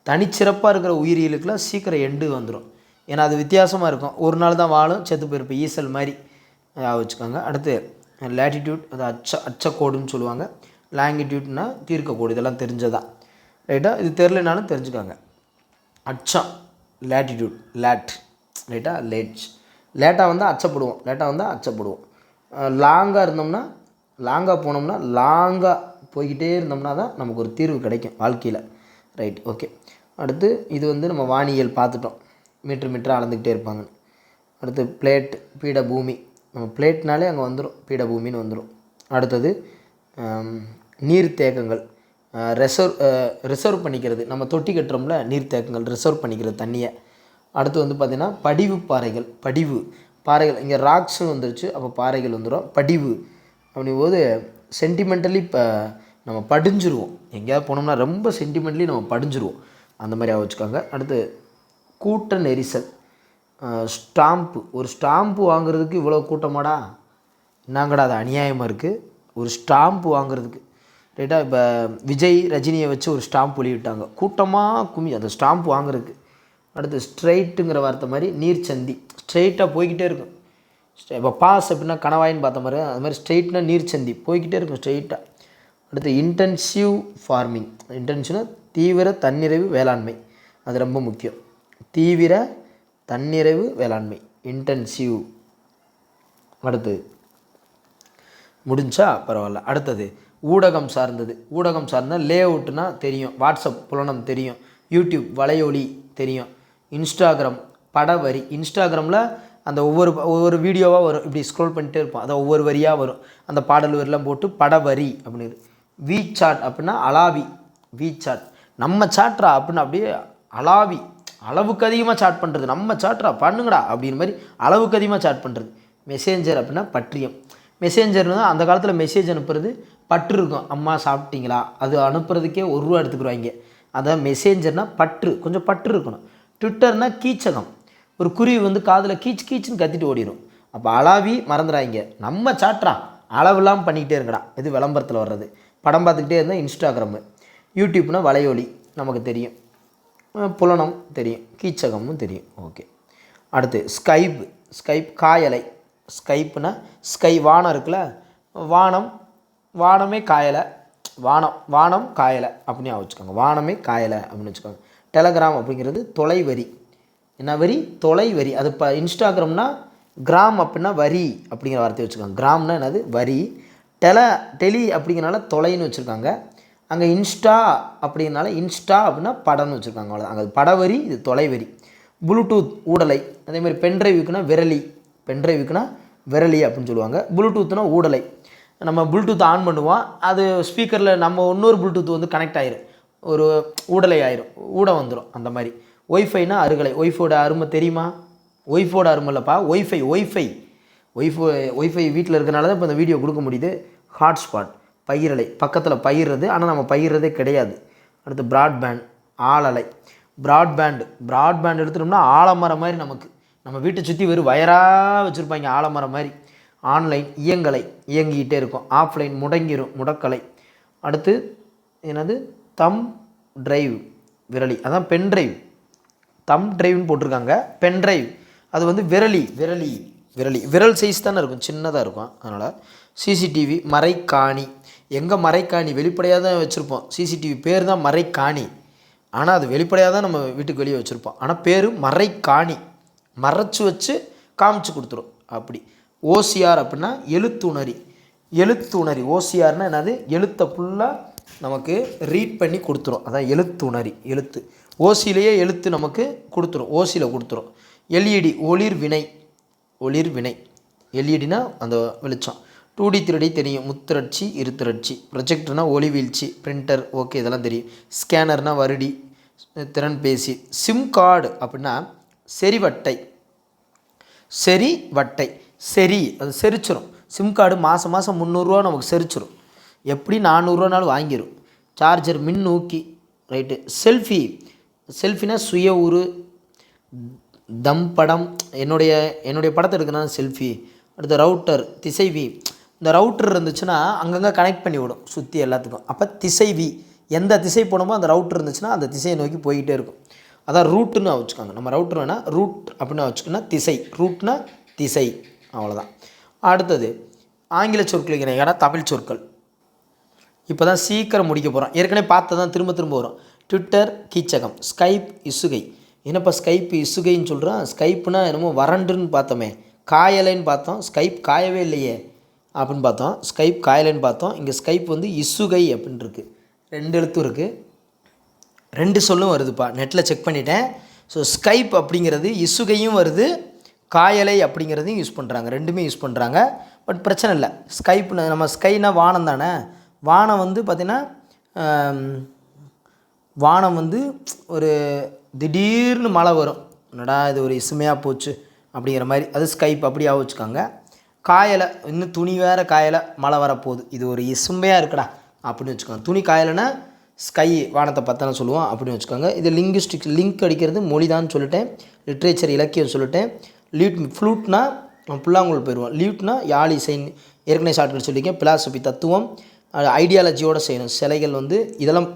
தனிச்சிறப்பாக இருக்கிற உயிரிகளுக்கெல்லாம் சீக்கிரம் எண்டு வந்துடும், ஏன்னா அது வித்தியாசமாக இருக்கும். ஒரு நாள் தான் வாழும், செத்து போயிருப்போம், ஈசல் மாதிரி வச்சுக்கோங்க. அடுத்து லேட்டிடியூட் அது அச்சக்கோடுன்னு சொல்லுவாங்க. லாங்கிடியூட்னா தீர்க்கக்கோடு. இதெல்லாம் தெரிஞ்சதா ரைட்டா? இது தெரிலனாலும் தெரிஞ்சுக்காங்க. அச்சம் லேட்டிடியூட் லேட் ரைட்டா? லேட்டாக வந்தால் அச்சப்படுவோம், லேட்டாக வந்தால் அச்சப்படுவோம். லாங்காக இருந்தோம்னா லாங்காக போனோம்னா லாங்காக போய்கிட்டே இருந்தோம்னா தான் நமக்கு ஒரு தீர்வு கிடைக்கும் வாழ்க்கையில். Right, okay. அடுத்து இது வந்து நம்ம வானியல் பார்த்துட்டோம், மீட்டர் அளந்துக்கிட்டே இருப்பாங்க. அடுத்து பிளேட் பீடபூமி, நம்ம பிளேட்னாலே அங்கே வந்துடும், பீடபூமின்னு வந்துடும். அடுத்தது நீர்த்தேக்கங்கள், ரிசர்வ் பண்ணிக்கிறது. நம்ம தொட்டி கட்டுறோம்ல, நீர்த்தேக்கங்கள் ரிசர்வ் பண்ணிக்கிறது தண்ணியை. அடுத்து வந்து பார்த்திங்கன்னா படிவு பாறைகள், படிவு பாறைகள். இங்கே ராக்ஸ்னு வந்துருச்சு, அப்போ பாறைகள் வந்துடும். படிவு அப்படிங்கும்போது சென்டிமெண்டலி இப்போ நம்ம படிஞ்சிருவோம், எங்கேயாவது போனோம்னா ரொம்ப சென்டிமெண்டலி நம்ம படிஞ்சிருவோம், அந்த மாதிரி வச்சுக்காங்க. அடுத்து கூட்ட நெரிசல், ஸ்டாம்ப்பு. ஒரு ஸ்டாம்ப்பு வாங்குறதுக்கு இவ்வளோ கூட்டமாடா, என்னங்கடா அது அநியாயமாக இருக்குது ஒரு ஸ்டாம்ப்பு வாங்குறதுக்கு ரைட்டா? இப்போ விஜய் ரஜினியை வச்சு ஒரு ஸ்டாம்ப் வெளியிட்டாங்க, கூட்டமாக கும்மி அந்த ஸ்டாம்ப் வாங்குறதுக்கு. அடுத்து ஸ்ட்ரெயிட்டுங்கிற வார்த்தை மாதிரி நீர்ச்சந்தி, ஸ்ட்ரெயிட்டாக போய்கிட்டே இருக்கும். இப்போ பாஸ் அப்படின்னா கணவாயின்னு பார்த்த மாதிரி, அது மாதிரி ஸ்ட்ரெயிட்னா நீர்ச்சந்தி போய்கிட்டே இருக்கும் ஸ்ட்ரெயிட்டாக. அடுத்து இன்டென்சிவ் ஃபார்மிங், இன்டென்சிவ்னா தீவிர தன்னிறைவு வேளாண்மை, அது ரொம்ப முக்கியம். தீவிர தன்னிறைவு வேளாண்மை இன்டென்சிவ். அடுத்து முடிஞ்சா பரவாயில்ல. அடுத்தது ஊடகம் சார்ந்தது. ஊடகம் சார்ந்தால் லே அவுட்னா தெரியும், வாட்ஸ்அப் புலனம் தெரியும், யூடியூப் வலையொலி தெரியும், இன்ஸ்டாகிராம் படவரி. இன்ஸ்டாகிராமில் அந்த ஒவ்வொரு வீடியோவாக வரும், இப்படி ஸ்க்ரோல் பண்ணிட்டே இருப்போம், அதை ஒவ்வொரு வரியாக வரும், அந்த பாடல் வரிலாம் போட்டு படவரி அப்படின்னு. வீசாட் அப்படின்னா அலாவி, வீசாட் நம்ம சாட்ரா அப்படின்னு அப்படியே அலாவி, அளவுக்கு அதிகமாக சாட் பண்ணுறது, நம்ம சாட்ரா பண்ணுங்கடா அப்படின்னு மாதிரி அளவுக்கு அதிகமாக சாட் பண்ணுறது. மெசேஞ்சர் அப்படின்னா பற்றியம். மெசேஞ்சர்னு அந்த காலத்தில் மெசேஜ் அனுப்புறது பற்று இருக்கும், அம்மா சாப்பிட்டீங்களா, அது அனுப்புறதுக்கே ₹1 எடுத்துக்குருவாங்க. அதான் மெசேஞ்சர்னால் பற்று, கொஞ்சம் பற்று இருக்கணும். ட்விட்டர்னால் கீச்சகம், ஒரு குருவி வந்து காதில் கீச்சுன்னு கத்திட்டு ஓடிடும். அப்போ அளாவி மறந்துடாங்க, நம்ம சாட்ரா அளவுலாம் பண்ணிக்கிட்டே இருக்கடா, இது விளம்பரத்தில் வர்றது. படம் பார்த்துக்கிட்டே இருந்தால் இன்ஸ்டாகிராமு. யூடியூப்னால் வலையொலி நமக்கு தெரியும், புலனம் தெரியும், கீச்சகமும் தெரியும். ஓகே. அடுத்து ஸ்கைப் காயலை. ஸ்கைப்புனா ஸ்கை வானம் இருக்குல்ல, வானமே காயலை, வானம் காயலை அப்படின்னு வச்சுக்கோங்க, வானமே காயலை அப்படின்னு வச்சுக்கோங்க. டெலகிராம் அப்படிங்கிறது தொலைவரி, என்ன வரி, தொலைவரி. அது இப்போ இன்ஸ்டாகிராம்னா கிராம் அப்படின்னா வரி அப்படிங்கிற வார்த்தையை வச்சுக்கோங்க. கிராம்னா என்னது, வரி. டெலி அப்படிங்கிறனால தொலைன்னு வச்சுருக்காங்க. அங்கே இன்ஸ்டா அப்படிங்கிறனால இன்ஸ்டா அப்படின்னா படம்னு வச்சுருக்காங்க, அவ்வளோதான். அங்கே படவரி, இது தொலைவரி. ப்ளூடூத் ஊடலை. அதேமாதிரி பென்ட்ரைவுக்குனா விரலி, பென்ட்ரைவுக்குனா விரலி அப்படின்னு சொல்லுவாங்க. ப்ளூடூத்னா ஊடலை. நம்ம ப்ளூடூத் ஆன் பண்ணுவோம், அது ஸ்பீக்கரில் நம்ம இன்னொரு ப்ளூடூத் வந்து கனெக்ட் ஆயிரும், ஒரு ஊடலை ஆயிரும், ஊடம் வந்துடும் அந்த மாதிரி. ஒய்ஃபைனா அருகலை. ஒய்ஃபோட அருமை தெரியுமா? ஒய்ஃபோட அருமை இல்லைப்பா, ஒய்ஃபை வீட்டில் இருக்கிறனால தான் இப்போ இந்த வீடியோ கொடுக்க முடியுது. ஹாட்ஸ்பாட் பகிரலை, பக்கத்தில் பகிர்றது, ஆனால் நம்ம பகிர்றதே கிடையாது. அடுத்து ப்ராட்பேண்ட் ஆளலை. ப்ராட்பேண்ட் எடுத்துட்டோம்னா ஆலமரம் மாதிரி, நமக்கு நம்ம வீட்டை சுற்றி வெறும் வயராக வச்சுருப்பாங்க, ஆலமரம் மாதிரி. ஆன்லைன் இயங்கிக்கிட்டே இருக்கும், ஆஃப்லைன் முடக்கலை. அடுத்து என்னது, தம் டிரைவ் விரலி, அதான் பென்ட்ரைவ். தம் டிரைவ்னு போட்டிருக்காங்க, பென்ட்ரைவ் அது வந்து விரல் சைஸ் தானே இருக்கும், சின்னதாக இருக்கும், அதனால். சிசிடிவி மறைக்காணி. எங்கே மறைக்காணி வெளிப்படையாக தான் வச்சுருப்போம், சிசிடிவி பேர் தான் மறைக்காணி, ஆனால் அது வெளிப்படையாக தான் நம்ம வீட்டுக்கு வெளியே வச்சுருப்போம், ஆனால் பேர் மறைக்காணி, மறைச்சி வச்சு காமிச்சு கொடுத்துரும் அப்படி. ஓசிஆர் அப்படின்னா எழுத்துணரி. ஓசிஆர்னால் என்னது, எழுத்தை ஃபுல்லாக நமக்கு ரீட் பண்ணி கொடுத்துரும், அதான் எழுத்துணரி. ஓசியிலேயே எழுத்து நமக்கு கொடுத்துரும், ஓசியில் கொடுத்துரும். எல்இடி ஒளிர்வினை. எல்இடினா அந்த வெளிச்சம். 2D 3D தெரியும், முத்திரட்சி இருத்திரட்சி. ப்ரொஜெக்டர்னா ஒளி வீழ்ச்சி. பிரிண்டர் ஓகே, இதெல்லாம் தெரியும். ஸ்கேனர்னால் வருடி திறன்பேசி. சிம் கார்டு அப்படின்னா செறிவட்டை, அது செரிச்சிரும். சிம் கார்டு மாதம் ₹300 நமக்கு செரிச்சிரும், எப்படி ₹400 வாங்கிடும். Charger மின்னூக்கி right. செல்ஃபினா சுய உரு, தம் படம், என்னுடைய படத்தை எடுக்கணும் செல்ஃபி. அடுத்து ரவுட்டர் திசைவி. இந்த ரவுட்டர் இருந்துச்சுன்னா அங்கங்கே கனெக்ட் பண்ணி விடும் சுற்றி எல்லாத்துக்கும், அப்போ திசைவி. எந்த திசை போனோமோ அந்த ரவுட்டர் இருந்துச்சுன்னா அந்த திசையை நோக்கி போய்கிட்டே இருக்கும், அதான் ரூட்டுன்னு வச்சுக்கோங்க. நம்ம ரவுட்டர் வேணால் ரூட் அப்படின்னு வச்சுக்கோன்னா திசை, ரூட்னா திசை, அவ்வளோதான். அடுத்தது ஆங்கில சொற்களுக்கு இணையான தமிழ் சொற்கள். இப்போ தான் சீக்கிரம் முடிக்க போகிறோம். ஏற்கனவே பார்த்து தான் திரும்ப வரும். ட்விட்டர் கீச்சகம், ஸ்கைப் இசுகை. என்னப்பா ஸ்கைப் இசுகைன்னு சொல்கிறான்? ஸ்கைப்புனா என்னமோ வறண்டுன்னு பார்த்தோமே, காயலைன்னு பார்த்தோம். ஸ்கைப் காயவே இல்லையே அப்படின்னு பார்த்தோம். ஸ்கைப் காயலைன்னு பார்த்தோம். இங்கே ஸ்கைப் வந்து இசுகை அப்படின்னு இருக்குது. 2 எழுத்தும் இருக்குது, 2 சொல்லும் வருதுப்பா. நெட்டில் செக் பண்ணிட்டேன். ஸோ ஸ்கைப் அப்படிங்கிறது இசுகையும் வருது, காயலை அப்படிங்கிறதையும் யூஸ் பண்ணுறாங்க. 2மே யூஸ் பண்ணுறாங்க. பட் பிரச்சனை இல்லை. ஸ்கைப்னு நம்ம ஸ்கைனா வானம் தானே. வானம் வந்து பார்த்திங்கன்னா வானம் வந்து ஒரு திடீர்னு மழை வரும், என்னடா இது ஒரு இசுமையாக போச்சு அப்படிங்கிற மாதிரி, அது ஸ்கைப் அப்படியாக வச்சுக்காங்க. காயலை, இன்னும் துணி வேறு காயலை, மழை வரப்போகுது, இது ஒரு இசுமையாக இருக்குடா அப்படின்னு வச்சுக்கோங்க. துணி காயலைன்னா ஸ்கை வானத்தை பற்றின சொல்லுவோம் அப்படின்னு வச்சுக்கோங்க. இது லிங்குஸ்டிக், லிங்க் அடிக்கிறது மொழி தான் சொல்லிட்டேன். லிட்ரேச்சர் இலக்கியம் சொல்லிட்டேன். ஃப்ளூட்னா புல்லாங்குழல் போயிடுவோம். லியூட்னா யாழ் இசைன்னு ஏற்கனவே ஷார்ட்கட் சொல்லியிருக்கேன். பிலாசபி தத்துவம், ஐடியாலஜியோடு செய்யணும். சிலைகள் வந்து இதெல்லாம்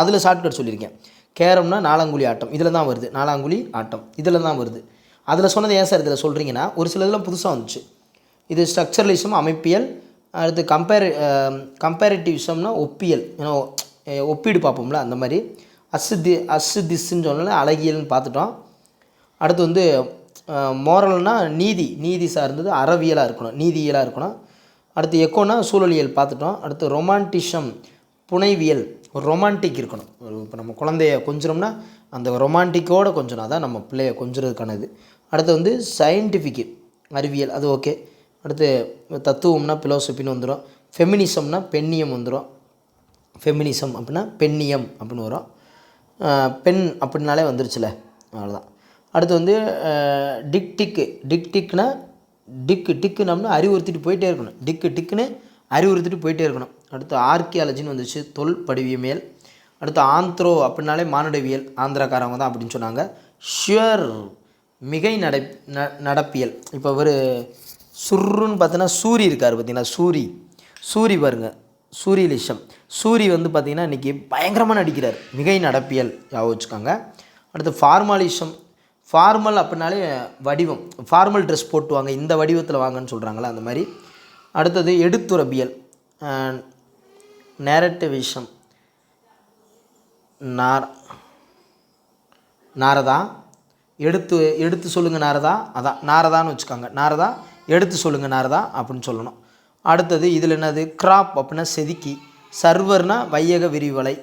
அதில் ஷார்ட்கட் சொல்லியிருக்கேன். கேரம்னா நாலாங்குழி ஆட்டம், இதில் தான் வருது. நாலாங்குழி ஆட்டம் இதில் தான் வருது. அதில் சொன்னது ஏன் சார் இதில் சொல்கிறீங்கன்னா, ஒரு சில இதெல்லாம் புதுசாக வந்துச்சு. இது ஸ்ட்ரக்சரலிசம் அமைப்பியல். அடுத்து கம்பேரிட்டிவிசம்னா ஒப்பியல், ஏன்னா ஒப்பீடு பார்ப்போம்ல அந்த மாதிரி. திஸ்ன்னு சொன்னால அழகியல்னு பார்த்துட்டோம். அடுத்து வந்து மோரல்னால் நீதி சார்ந்தது, அறவியலாக இருக்கணும், நீதியியலாக இருக்கணும். அடுத்து எக்கோனா சூழலியல் பார்த்துட்டோம். அடுத்து ரொமான்டிசம் புனைவியல், ஒரு ரொமான்டிக் இருக்கணும். இப்போ நம்ம குழந்தைய கொஞ்சினோம்னா அந்த ரொமான்டிக்கோடு கொஞ்சணும், அதான் நம்ம பிள்ளைய கொஞ்சுறதுக்கான இது. அடுத்து வந்து சயின்டிஃபிக்கு அறிவியல், அது ஓகே. அடுத்து தத்துவம்னா பிலோசபின்னு வந்துடும். ஃபெமினிசம்னா பெண்ணியம் வந்துடும். ஃபெமினிசம் அப்படின்னா பெண்ணியம் அப்படின்னு வரும். பெண் அப்படின்னாலே வந்துருச்சுல, அவ்வளோதான். அடுத்து வந்து டிக்னா டிக்குனம்னா அறிவுறுத்திட்டு போயிட்டே இருக்கணும். டிக்குன்னு அறிவுறுத்திட்டு போயிட்டே இருக்கணும். அடுத்து ஆர்கியாலஜின்னு வந்துச்சு, தொல்படிவியல். அடுத்து ஆந்த்ரோ அப்படின்னாலே மானுடவியல், ஆந்திராக்காரவங்க தான் அப்படின்னு சொன்னாங்க. ஷுவர் மிகை நடப்பியல். இப்போ ஒரு சுருன்னு பார்த்தீங்கன்னா சூரி இருக்கார் பார்த்தீங்கன்னா, சூரி பாருங்க, சூரியலிஷம். சூரி வந்து பார்த்திங்கன்னா இன்றைக்கி பயங்கரமாக நடிக்கிறார். மிகை நடப்பியல் ஞாபகம் வச்சுக்கோங்க. அடுத்து ஃபார்மாலிசம். ஃபார்மல் அப்படின்னாலே வடிவம், ஃபார்மல் ட்ரெஸ் போட்டுவாங்க, இந்த வடிவத்தில் வாங்கன்னு சொல்கிறாங்களே அந்த மாதிரி. அடுத்தது எடுத்துரபியல், நேரட்டிவிசம். நாரதா எடுத்து சொல்லுங்கள் நாரதா, அதான் நாரதான்னு வச்சுக்கோங்க. நாரதா எடுத்து சொல்லுங்கள் நாரதா அப்படின்னு சொல்லணும். அடுத்தது இதில் என்னது, கிராப் அப்படின்னா செதுக்கி, சர்வர்னா வையக விரிவலை,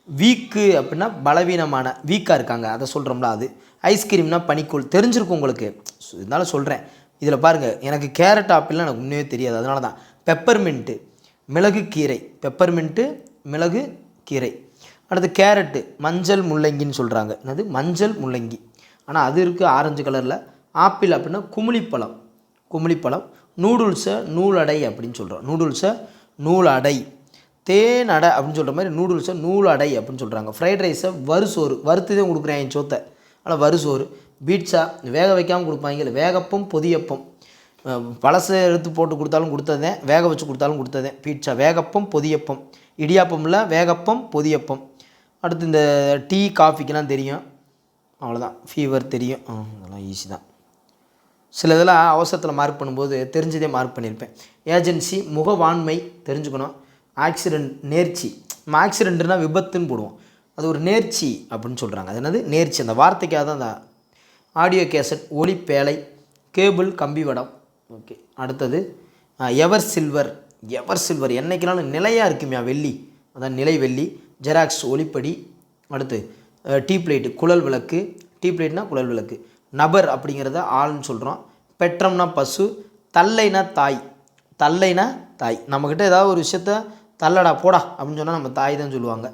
வீக்கு அப்படின்னா பலவீனமான, வீக்காக இருக்காங்க அதை சொல்கிறோம்ல அது. ஐஸ்கிரீம்னா பனிக்கூழ், தெரிஞ்சிருக்கும் உங்களுக்கு, இருந்தாலும் சொல்கிறேன். இதில் பாருங்கள், எனக்கு கேரட் ஆப்பிள்லாம் எனக்கு உண்மையே தெரியாது, அதனால தான். பெப்பர்மின்ட்டு மிளகு கீரை, பெப்பர்மின்ட்டு மிளகு கீரை. அடுத்து கேரட்டு மஞ்சள் முள்ளங்கின்னு சொல்கிறாங்க. என்னது மஞ்சள் முள்ளங்கி, ஆனால் அது இருக்குது ஆரஞ்சு கலரில். ஆப்பிள் அப்படின்னா குமிழிப்பழம். நூடுல்ஸை நூலடை அப்படின்னு சொல்கிறோம். நூடுல்ஸை நூலடை. தேனடை அப்படின்னு சொல்கிற மாதிரி நூடுல்ஸை நூலடை அப்படின்னு சொல்கிறாங்க. ஃப்ரைட் ரைஸை வறுசோறு, வறுத்து தான் கொடுக்குறேன் என் சோத்தை, ஆனால் வறுசோறு. பீட்சா வேக வைக்காமல் கொடுப்பாங்க, இல்லை வேகப்பம் பொதியப்பம். பழசை எடுத்து போட்டு கொடுத்தாலும் கொடுத்ததேன், வேக வச்சு கொடுத்தாலும் கொடுத்ததேன். பீட்சா வேகப்பம் பொதியப்பம். இடியாப்பமில் வேகப்பம் பொதியப்பம். அடுத்து இந்த டீ காஃபிக்கெலாம் தெரியும், அவ்வளோதான். ஃபீவர் தெரியும், அதெல்லாம் ஈஸி தான். சில இதெல்லாம் அவசரத்தில் மார்க் பண்ணும்போது தெரிஞ்சதே மார்க் பண்ணியிருப்பேன். ஏஜென்சி முகவாண்மை தெரிஞ்சுக்கணும். ஆக்சிடெண்ட் நேர்ச்சி, நம்ம ஆக்சிடெண்ட்னா விபத்துன்னு போடுவோம், அது ஒரு நேர்ச்சி அப்படின்னு சொல்கிறாங்க. அது என்னது நேர்ச்சி, அந்த வார்த்தைக்காக தான் அந்த ஆடியோ கேசட், ஒளிப்பேழை, கேபிள் கம்பி வடம். ஓகே. அடுத்தது எவர் சில்வர் என்றைக்குனாலும் நிலையாக இருக்குமையா வெள்ளி, அதான் நிலை வெள்ளி. ஜெராக்ஸ் ஒளிப்படி. அடுத்து டீ பிளேட்டு குழல் விளக்கு, டீ பிளேட்னா குழல் விளக்கு. நபர் அப்படிங்கிறத ஆள்னு சொல்கிறோம். பெற்றம்னா பசு. தல்லைனா தாய், நம்மக்கிட்ட ஏதாவது ஒரு விஷயத்த தள்ளடா போடா அப்படின்னு சொன்னால் நம்ம தாய் தான் சொல்லுவாங்க.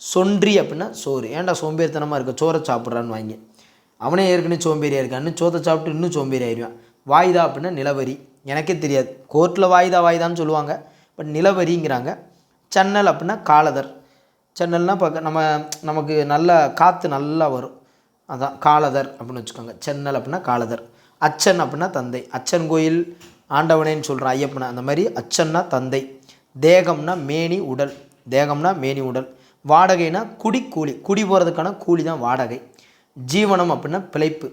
சொன்றி அப்படின்னா சோறு, ஏன்டா சோம்பேறித்தனமாக இருக்க, சோறை சாப்பிட்றான்னு வாங்கி, அவனே ஏற்கனவே சோம்பேறியாக இருக்கான்னு சோத்தை சாப்பிட்டு இன்னும் சோம்பேறி ஆயிடுவான். வாய்தா அப்படின்னா நிலவரி, எனக்கே தெரியாது, கோர்ட்டில் வாய்தான்னு சொல்லுவாங்க, பட் நிலவரிங்கிறாங்க. சன்னல் அப்படின்னா காலதர். சென்னல்னால் பார்க்க நமக்கு நல்ல காற்று நல்லா வரும், அதான் காலதர் அப்படின்னு வச்சுக்கோங்க. சென்னல் அப்படின்னா காலதர். அச்சன் அப்படின்னா தந்தை, அச்சன் கோயில் ஆண்டவனேன்னு சொல்கிறேன் ஐயப்பனை, அந்த மாதிரி அச்சன்னா தந்தை. தேகம்னா மேனி உடல். வாடகைனா கூலி, குடி போகிறதுக்கான கூலி தான் வாடகை. ஜீவனம் அப்படின்னா பிழைப்பு,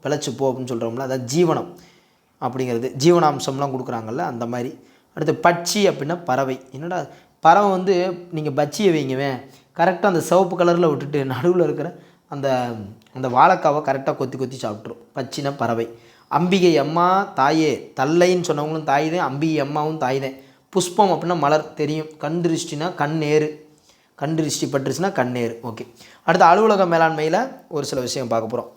பிழைச்சி போ அப்படின்னு சொல்கிறோம்ல, அதான் ஜீவனம். அப்படிங்கிறது ஜீவனாம்சம்லாம் கொடுக்குறாங்கல்ல அந்த மாதிரி. அடுத்து பட்சி அப்படின்னா பறவை. என்னடா பறவை வந்து நீங்கள் பச்சியை வைங்கவே கரெக்டாக அந்த சிவப்பு கலரில் விட்டுட்டு நடுவில் இருக்கிற அந்த அந்த வாழைக்காவை கரெக்டாக கொத்தி கொத்தி சாப்பிட்ரும். பச்சினா பறவை. அம்பிகை அம்மா தாயே, தல்லைன்னு சொன்னவங்களும் தாய் தான், அம்பிகை அம்மாவும் தாய் தான். புஷ்பம் அப்படின்னா மலர் தெரியும். கண் திருஷ்டினா கண்ணேறு, கண் திருஷ்டி பட்டுருச்சுன்னா கண்ணேறு. ஓகே, அடுத்து அலுவலக மேலாண்மையில் ஒரு சில விஷயம் பார்க்க போகிறோம்.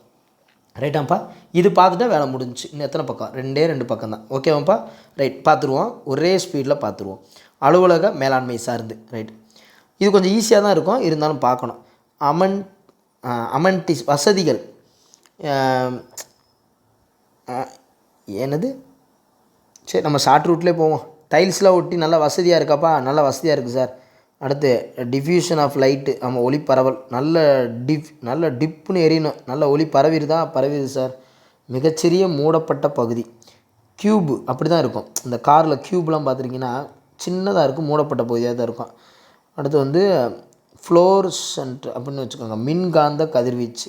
ரைட்டாப்பா, இது பார்த்துட்டா வேலை முடிஞ்சிச்சு. இன்னும் எத்தனை பக்கம்? 2 பக்கம் தான். ஓகேவாப்பா, ரைட், பார்த்துருவோம். ஒரே ஸ்பீடில் பார்த்துருவோம். அலுவலக மேலாண்மை சார்ந்து. ரைட், இது கொஞ்சம் ஈஸியாக தான் இருக்கும், இருந்தாலும் பார்க்கணும். அமென்டிஸ் வசதிகள், என்னது, சரி நம்ம ஷார்ட் ரூட்லேயே போவோம். டைல்ஸ்லாம் ஒட்டி நல்லா வசதியாக இருக்காப்பா? நல்ல வசதியாக இருக்குது சார். அடுத்து டிஃப்யூஷன் ஆஃப் லைட்டு, ஆமாம் ஒளி பரவல், நல்ல டிப்புன்னு எரியணும். நல்ல ஒளி பரவிடுதா? பரவிடுது சார். மிகச்சிறிய மூடப்பட்ட பகுதி, க்யூபு அப்படி தான் இருக்கும். இந்த காரில் க்யூப்லாம் பார்த்துருக்கீங்கன்னா சின்னதாக இருக்கும், மூடப்பட்ட பகுதியாக தான் இருக்கும். அடுத்து வந்து ஃப்ளோரசன்ட் அப்படின்னு வச்சுக்கோங்க, மின்காந்த கதிர்வீச்சு.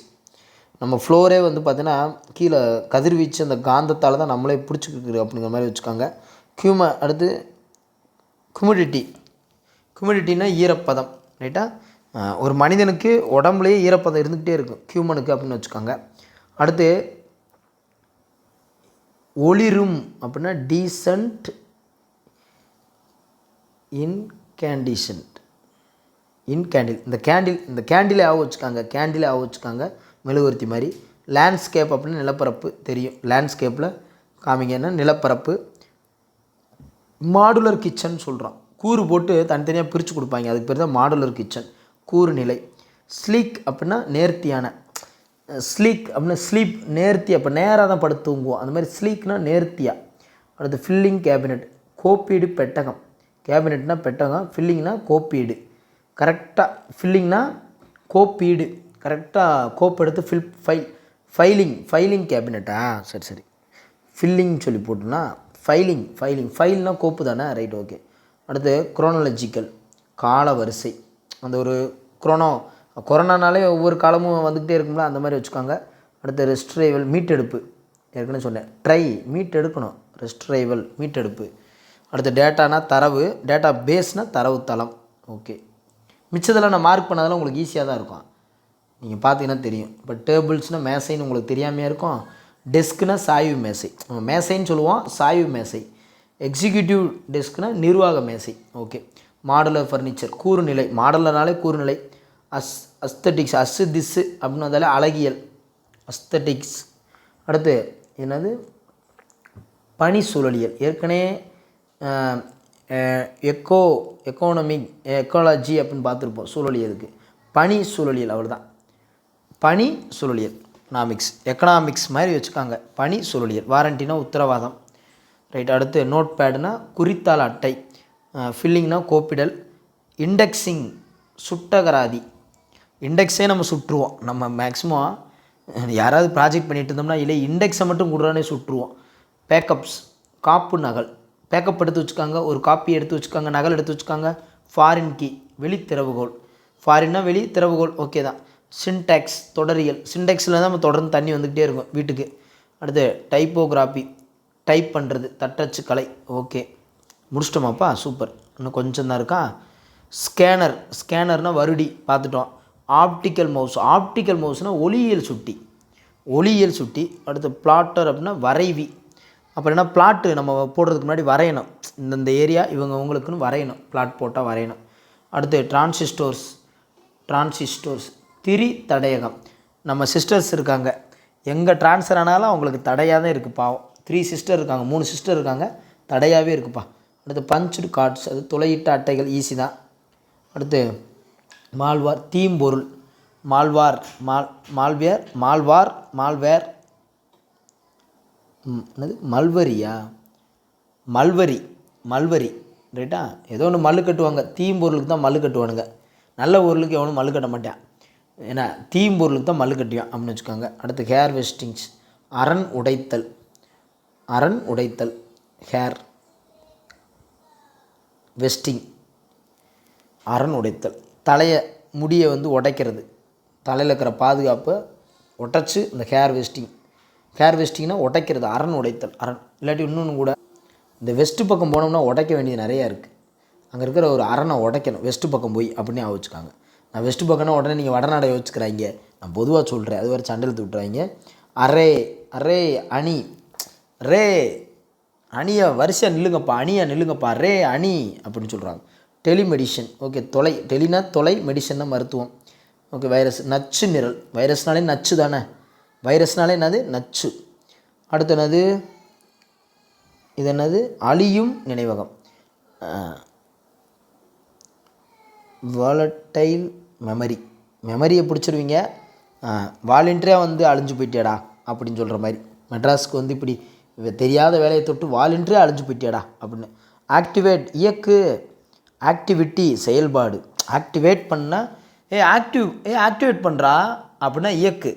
நம்ம ஃப்ளோரே வந்து பார்த்திங்கன்னா கீழே கதிர்வீச்சு அந்த காந்தத்தால் தான் நம்மளே பிடிச்சிருக்கு அப்படிங்கிற மாதிரி வச்சுக்கோங்க. அடுத்து குமிடிட்டினா ஈரப்பதம். ரைட்டா, ஒரு மனிதனுக்கு உடம்புலேயே ஈரப்பதம் இருந்துக்கிட்டே இருக்கும் ஹியூமனுக்கு அப்படின்னு வச்சுக்கோங்க. அடுத்து ஒளிரும் அப்படின்னா டீசன்ட், இன்கேண்டில். இந்த கேண்டிலே ஆக வச்சுக்காங்க, மெழுகுவர்த்தி மாதிரி. லேண்ட்ஸ்கேப் அப்படின்னு நிலப்பரப்பு தெரியும். லேண்ட்ஸ்கேப்பில் காமிங்கன்னா நிலப்பரப்பு. மாடுலர் கிச்சன் சொல்கிறோம், கூறு போட்டு தனித்தனியாக பிரித்து கொடுப்பாங்க, அதுக்கு பேர் தான் மாடுலர் கிச்சன். கூறு நிலை. ஸ்லீக் அப்படின்னா நேர்த்தியான, ஸ்லீக் அப்படின்னா ஸ்லீப் நேர்த்தி, அப்போ நேராக தான் படுத்து தூங்குவோம், அந்த மாதிரி ஸ்லீக்னா நேர்த்தியாக. அடுத்து ஃபில்லிங் கேபினெட், கோப்பீடு பெட்டகம். கேபினெட்னா பெட்டகம், ஃபில்லிங்னா கோப்பீடு. கரெக்டாக ஃபில்லிங்னா கோப்பீடு, கரெக்டாக கோப்பு எடுத்து ஃபைலிங் கேபினெட்டா? சரி, ஃபில்லிங் சொல்லி போட்டோன்னா ஃபைல்னால் கோப்பு தானே? Right, okay. அடுத்து குரோனாலஜிக்கல், கால வரிசை. அந்த ஒரு கொரோனானாலே ஒவ்வொரு காலமும் வந்துக்கிட்டே இருக்கும்ல, அந்த மாதிரி வச்சுக்கோங்க. அடுத்து ரெஸ்ட்ரைவல், மீட்டெடுப்பு. ஏற்கனவே சொன்னேன், மீட் எடுக்கணும், ரெஸ்ட்ரைவல் மீட்டெடுப்பு. அடுத்து டேட்டானா தரவு, டேட்டா பேஸ்னால் தரவு தளம். ஓகே, மிச்சதெல்லாம் நான் மார்க் பண்ணதெல்லாம் உங்களுக்கு ஈஸியாக தான் இருக்கும், நீங்கள் பார்த்தீங்கன்னா தெரியும். இப்போ டேபிள்ஸ்னால் மேசைன்னு உங்களுக்கு தெரியாமையாக இருக்கும். டெஸ்க்குனா சாய்வு மேசை, மேசைன்னு சொல்லுவோம், சாய்வு மேசை. எக்ஸிக்யூட்டிவ் டெஸ்க்னா நிர்வாக மேசை. ஓகே. மாடலர் ஃபர்னிச்சர், கூறுநிலை. மாடலர்னாலே கூறுநிலை. அஸ்தட்டிக்ஸ், திஸ்ஸு அப்படின்னு வந்தாலே அழகியல், அஸ்தட்டிக்ஸ். அடுத்து என்னது? பனி சூழலியல். ஏற்கனவே எக்காலஜி அப்படின்னு பார்த்துருப்போம் சூழலியலுக்கு. பனி சூழலியல் அவ்வளோதான். பனி சூழலியல். எக்கனாமிக்ஸ் மாதிரி வச்சுக்காங்க. பனி சூழலியல். வாரண்டினா உத்தரவாதம். ரைட். அடுத்து நோட் பேடுனா குறித்தாள் அட்டை. ஃபில்லிங்னா கோப்பிடல். இண்டெக்ஸிங் சுட்டகராதி. இண்டெக்ஸே நம்ம சுட்டுருவோம். நம்ம மேக்ஸிமம் யாராவது ப்ராஜெக்ட் பண்ணிகிட்டு இருந்தோம்னா இல்லை இண்டெக்ஸை மட்டும் கொடுறானே சுட்டுருவோம். பேக்கப்ஸ், காப்பு நகல். பேக்கப் எடுத்து வச்சுக்காங்க, ஒரு காப்பி எடுத்து வச்சுக்காங்க, நகல் எடுத்து வச்சுக்காங்க. ஃபாரின் கீ, வெளி திறவுகோல். ஃபாரின்னா வெளி, திறவுகோல் ஓகே தான். சின்டெக்ஸ், தொடரியல். சின்டெக்ஸில் தான் நம்ம தொடர்ந்து தண்ணி வந்துக்கிட்டே இருக்கும் வீட்டுக்கு. அடுத்து டைப்போகிராஃபி, டைப் பண்ணுறது, தட்டச்சு கலை. Okay, முடிச்சிட்டோமாப்பா, super. இன்னும் கொஞ்சம் தான் இருக்கா. ஸ்கேனர்னால் வருடி பார்த்துட்டோம். ஆப்டிக்கல் மவுஸ்னால் ஒளியியல் சுட்டி. அடுத்து பிளாட்டர் அப்படின்னா வரைவி. அப்புறம் என்ன, பிளாட்டு நம்ம போடுறதுக்கு முன்னாடி வரையணும். இந்த ஏரியா இவங்களுக்குன்னு வரையணும், பிளாட் போட்டால் வரையணும். அடுத்து டிரான்சிஸ்டோர்ஸ் திரி தடையகம். நம்ம சிஸ்டர்ஸ் இருக்காங்க, எங்கே ட்ரான்ஸ்ஃபர் ஆனாலும் அவங்களுக்கு தடையாக தான் இருக்குது பாவம். 3 சிஸ்டர் இருக்காங்க, 3 சிஸ்டர் இருக்காங்க, தடையாகவே இருக்குப்பா. அடுத்து பஞ்சுடு கார்ட்ஸ், அது துளையிட்ட அட்டைகள், ஈஸி தான். அடுத்து மால்வார், தீம்பொருள். மால்வேர் என்னது, மல்வரி ரைட்டா. ஏதோ ஒன்று மல்லு கட்டுவாங்க, தீம்பொருளுக்கு தான் மல்லு கட்டுவானுங்க. நல்ல பொருளுக்கு எவனும் மல்லு கட்ட மாட்டான், ஏன்னா தீம்பொருளுக்கு தான் மல்லு கட்டுவான் அப்படின்னு வச்சுக்கோங்க. அடுத்து ஹேர் வெஸ்டிங்ஸ், அரண் உடைத்தல், ஹேர் வெஸ்டிங், அரண் உடைத்தல். முடியை உடைக்கிறது, தலையில் இருக்கிற பாதுகாப்பை உடைச்சி இந்த ஹேர் வெஸ்டிங். ஹேர் வெஸ்டிங்னா உடைக்கிறது, அரண் உடைத்தல், அரண். இல்லாட்டி இன்னொன்று கூட இந்த வெஸ்ட்டு பக்கம் போனோம்னா உடைக்க வேண்டியது நிறையா இருக்குது. அங்கே இருக்கிற ஒரு அரணை உடைக்கணும் வெஸ்ட்டு பக்கம் போய் அப்படின்னு யோசிச்சுக்காங்க. நான் வெஸ்ட்டு பக்கம்னா உடனே நீங்கள் வடநாடை யோசிச்சுக்கிறாங்க, நான் பொதுவாக சொல்கிறேன், அது வேறு சண்டை எடுத்து விட்டுறாங்க. அரே அரே அணி, ரே அணியை வரிசையாக நில்லுங்கப்பா, அணியாக நில்லுங்கப்பா, ரே அணி அப்படின்னு சொல்கிறாங்க. டெலிமெடிஷன், ஓகே, தொலை, டெலினா தொலை, மெடிசன்னா மருத்துவம். ஓகே, வைரஸ், நச்சு நிரல், வைரஸ்னாலே நச்சு தானே, வைரஸ்னாலே என்னது நச்சு. அடுத்து என்னது, இது என்னது, அழியும் நினைவகம், வாலட்டைல் மெமரி, மெமரியை பிடிச்சிருவீங்க, வாலண்டியராக வந்து அழிஞ்சு போயிட்டேடா அப்படின்னு சொல்கிற மாதிரி. மெட்ராஸுக்கு வந்து இப்படி தெரியாத வேலையை தொட்டு வாலண்டியராக அழிஞ்சு போயிட்டேடா அப்படின்னு. ஆக்டிவேட், இயக்கு, ஆக்டிவிட்டி செயல்பாடு, ஆக்டிவேட் பண்ணால் ஆக்டிவேட் பண்ணுறா அப்படின்னா இயக்கு,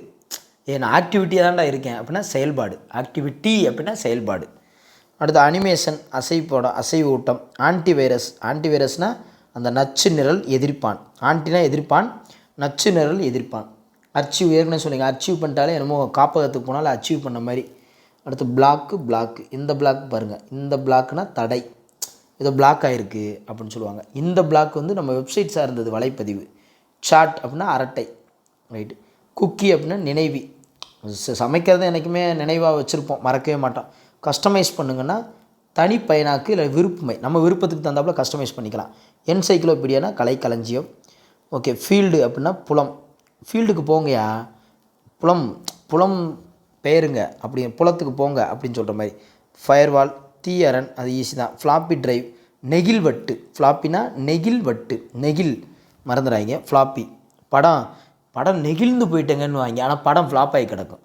நான் ஆக்டிவிட்டியாக தான்டா இருக்கேன் அப்படின்னா செயல்பாடு, ஆக்டிவிட்டி அப்படின்னா செயல்பாடு. அடுத்து அனிமேஷன், அசைவு ஊட்டம். ஆன்டிவைரஸ், ஆன்டிவைரஸ்னால் அந்த நச்சு நிரல் எதிர்ப்பான், ஆன்டினா எதிர்ப்பான், நச்சு நிரல் எதிர்ப்பான். அச்சீவ், ஏற்கனவே சொன்னீங்க, அச்சீவ் பண்ணிட்டாலே என்னமோ காப்பகத்துக்கு போனாலும் அச்சீவ் பண்ண மாதிரி. அடுத்து பிளாக்கு, இந்த பிளாக் பாருங்கள், இந்த பிளாக்னா தடை, ஏதோ பிளாக் ஆகிருக்கு அப்படின்னு சொல்லுவாங்க. இந்த பிளாக் வந்து நம்ம வெப்சைட் சார்ந்தது, வலைப்பதிவு. சாட் அப்படின்னா அரட்டை, ரைட்டு. குக்கி அப்படின்னா நினைவி, சமைக்கிறத என்றைக்குமே நினைவாக வச்சுருப்போம், மறக்கவே மாட்டோம். கஸ்டமைஸ் பண்ணுங்கன்னா தனிப்பயனாக்கு இல்லை விருப்பமை, நம்ம விருப்பத்துக்கு தகுந்தாப்புல கஸ்டமைஸ் பண்ணிக்கலாம். என்சைக்ளோபீடியானா கலைக்களஞ்சியம். ஓகே, ஃபீல்டு அப்படின்னா புலம், ஃபீல்டுக்கு போங்கயா, புலம் பெயருங்க, அப்படி புலத்துக்கு போங்க அப்படின்னு சொல்கிற மாதிரி. ஃபயர்வால், தீயரண், அது ஈஸி தான். ஃப்ளாப்பி டிரைவ், நெகிழ்வட்டு, ஃப்ளாப்பினா நெகிழ்வட்டு, நெகிழ் மறந்துடாங்க. ஃப்ளாப்பி, படம் நெகிழ்ந்து போயிட்டேங்கன்னு வாங்க, ஆனால் படம் ஃப்ளாப் ஆகி கிடக்கும்.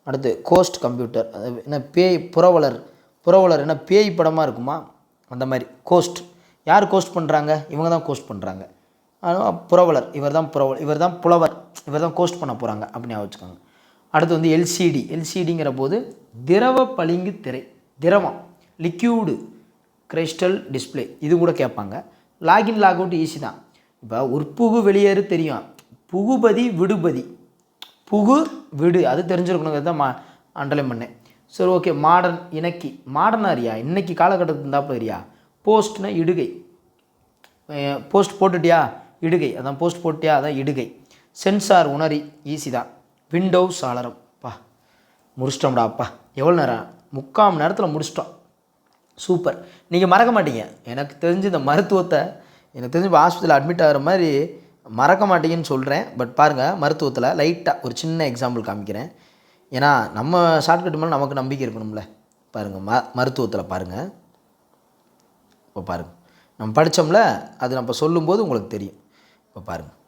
அடுத்து கோஸ்ட் கம்ப்யூட்டர், அது என்ன பேய், புறவலர் என்ன பேய் படமாக இருக்குமா அந்த மாதிரி. கோஸ்ட், யார் கோஸ்ட் பண்ணுறாங்க, இவங்க தான் கோஸ்ட் பண்ணுறாங்க. புறவலர், இவர் தான் புலவர், இவர் தான் கோஸ்ட் பண்ண போகிறாங்க அப்படின்னு வச்சுக்கோங்க. அடுத்து வந்து எல்சிடிங்கிற போது திரவ பளிங்கு திரை, திரவம், லிக்யூடு கிரைஸ்டல் டிஸ்பிளே, இது கூட கேட்பாங்க. லாகின் லாக் அவுட் ஈஸி தான். இப்போ உட்புகு வெளியேறு தெரியும், புகுபதி விடுபதி, புகு விடு அது தெரிஞ்சிருக்கணுங்கிறது தான் அண்டர்லைன் பண்ணேன். சரி, ஓகே. மாடர்ன், இணக்கி, மாடர்னாக அறியா, இன்றைக்கி காலகட்டத்துக்கு இருந்தாப்புல அறியா. போஸ்ட்னா இடுகை, போஸ்ட் போட்டுட்டியா, இடுகை, அதான் போஸ்ட் போட்டியா, அதான் இடுகை. சென்சார், உணரி, ஈஸி தான். விண்டோஸ் சாளரம், முடிச்சிட்டோம்டா அப்பா, எவ்வளோ நேரம், 3/4 மணி நேரத்தில் முடிச்சிட்டோம், சூப்பர். நீங்கள் மறக்க மாட்டீங்க, எனக்கு தெரிஞ்சு இந்த மருத்துவத்தை, எனக்கு தெரிஞ்சு இப்போ ஹாஸ்பிட்டலில் அட்மிட் ஆகிற மாதிரி மறக்க மாட்டீங்கன்னு சொல்கிறேன். பட் பாருங்கள், மருத்துவத்தில் லைட்டாக ஒரு சின்ன எக்ஸாம்பிள் காமிக்கிறேன். ஏன்னா நம்ம ஷார்ட்கட் மேலே நமக்கு நம்பிக்கை இருக்கணும்ல. பாருங்கள், மருத்துவத்தில் பாருங்கள், இப்போ பாருங்கள், நம்ம படித்தோம்ல, அது நம்ம சொல்லும்போது உங்களுக்கு தெரியும். இப்போ பாருங்கள்,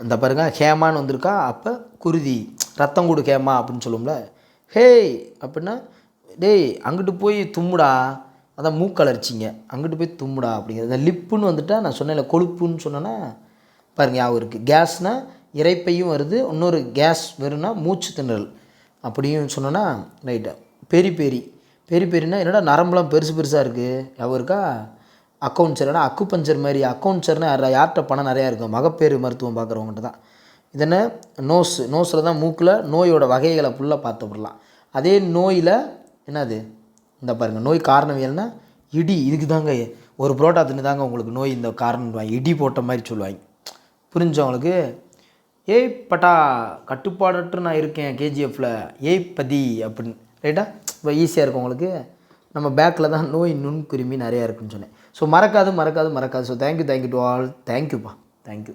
இந்த பாருங்கள், ஹேமான்னு வந்திருக்கா, அப்போ குருதி, ரத்தம் கூடு ஹேமா அப்படின்னு சொல்லுவோம்ல. ஹேய் அப்படின்னா, டேய் அங்கிட்டு போய் தும்முடா, அதான் மூக்கலர்ச்சிங்க, அங்கிட்டு போய் தும்முடா அப்படிங்கிறது. இந்த லிப்புன்னு வந்துட்டால் நான் சொன்னேன், கொழுப்புன்னு சொன்னேன்னா பாருங்கள் யாவும் இருக்குது. கேஸ்னால் இறைப்பையும் வருது, இன்னொரு கேஸ் வரும்னா மூச்சு திணறல் அப்படியும் சொன்னோன்னா ரைட்டு. பெரினா என்னடா நரம்புலாம் பெருசாக இருக்குது, யாவும் இருக்கா. அக்கௌண்ட்ஸர்னா அக்குபஞ்சர் மாதிரி, அக்கௌண்ட்ஸர்னா யார்கிட்ட பணம் நிறையா இருக்கும், மகப்பேறு மருத்துவம் பார்க்குறவங்ககிட்ட தான். இதென்ன நோஸில் தான், மூக்கில் நோயோட வகைகளை ஃபுல்லாக பார்த்துப்படலாம். அதே நோயில் என்னது, இந்த பாருங்கள், நோய் காரணவியல்னா இடி, இதுக்கு தாங்க ஒரு புரோட்டா தின்னு தாங்க உங்களுக்கு நோய் இந்த காரணம், இடி போட்ட மாதிரி சொல்லுவாங்க. புரிஞ்சவங்களுக்கு. ஏய் பட்டா, கட்டுப்பாடற்று நான் இருக்கேன் கேஜிஎஃப்பில், ஏய் பதி அப்படின்னு, ரைட்டா. இப்போ ஈஸியாக இருக்கும் உங்களுக்கு. நம்ம பேக்கில் தான் நோய் நுண்குருமி நிறையா இருக்குன்னு சொன்னேன். ஸோ மறக்காது. ஸோ தேங்க்யூ டு ஆல், தேங்க்யூப்பா, தேங்க்யூ.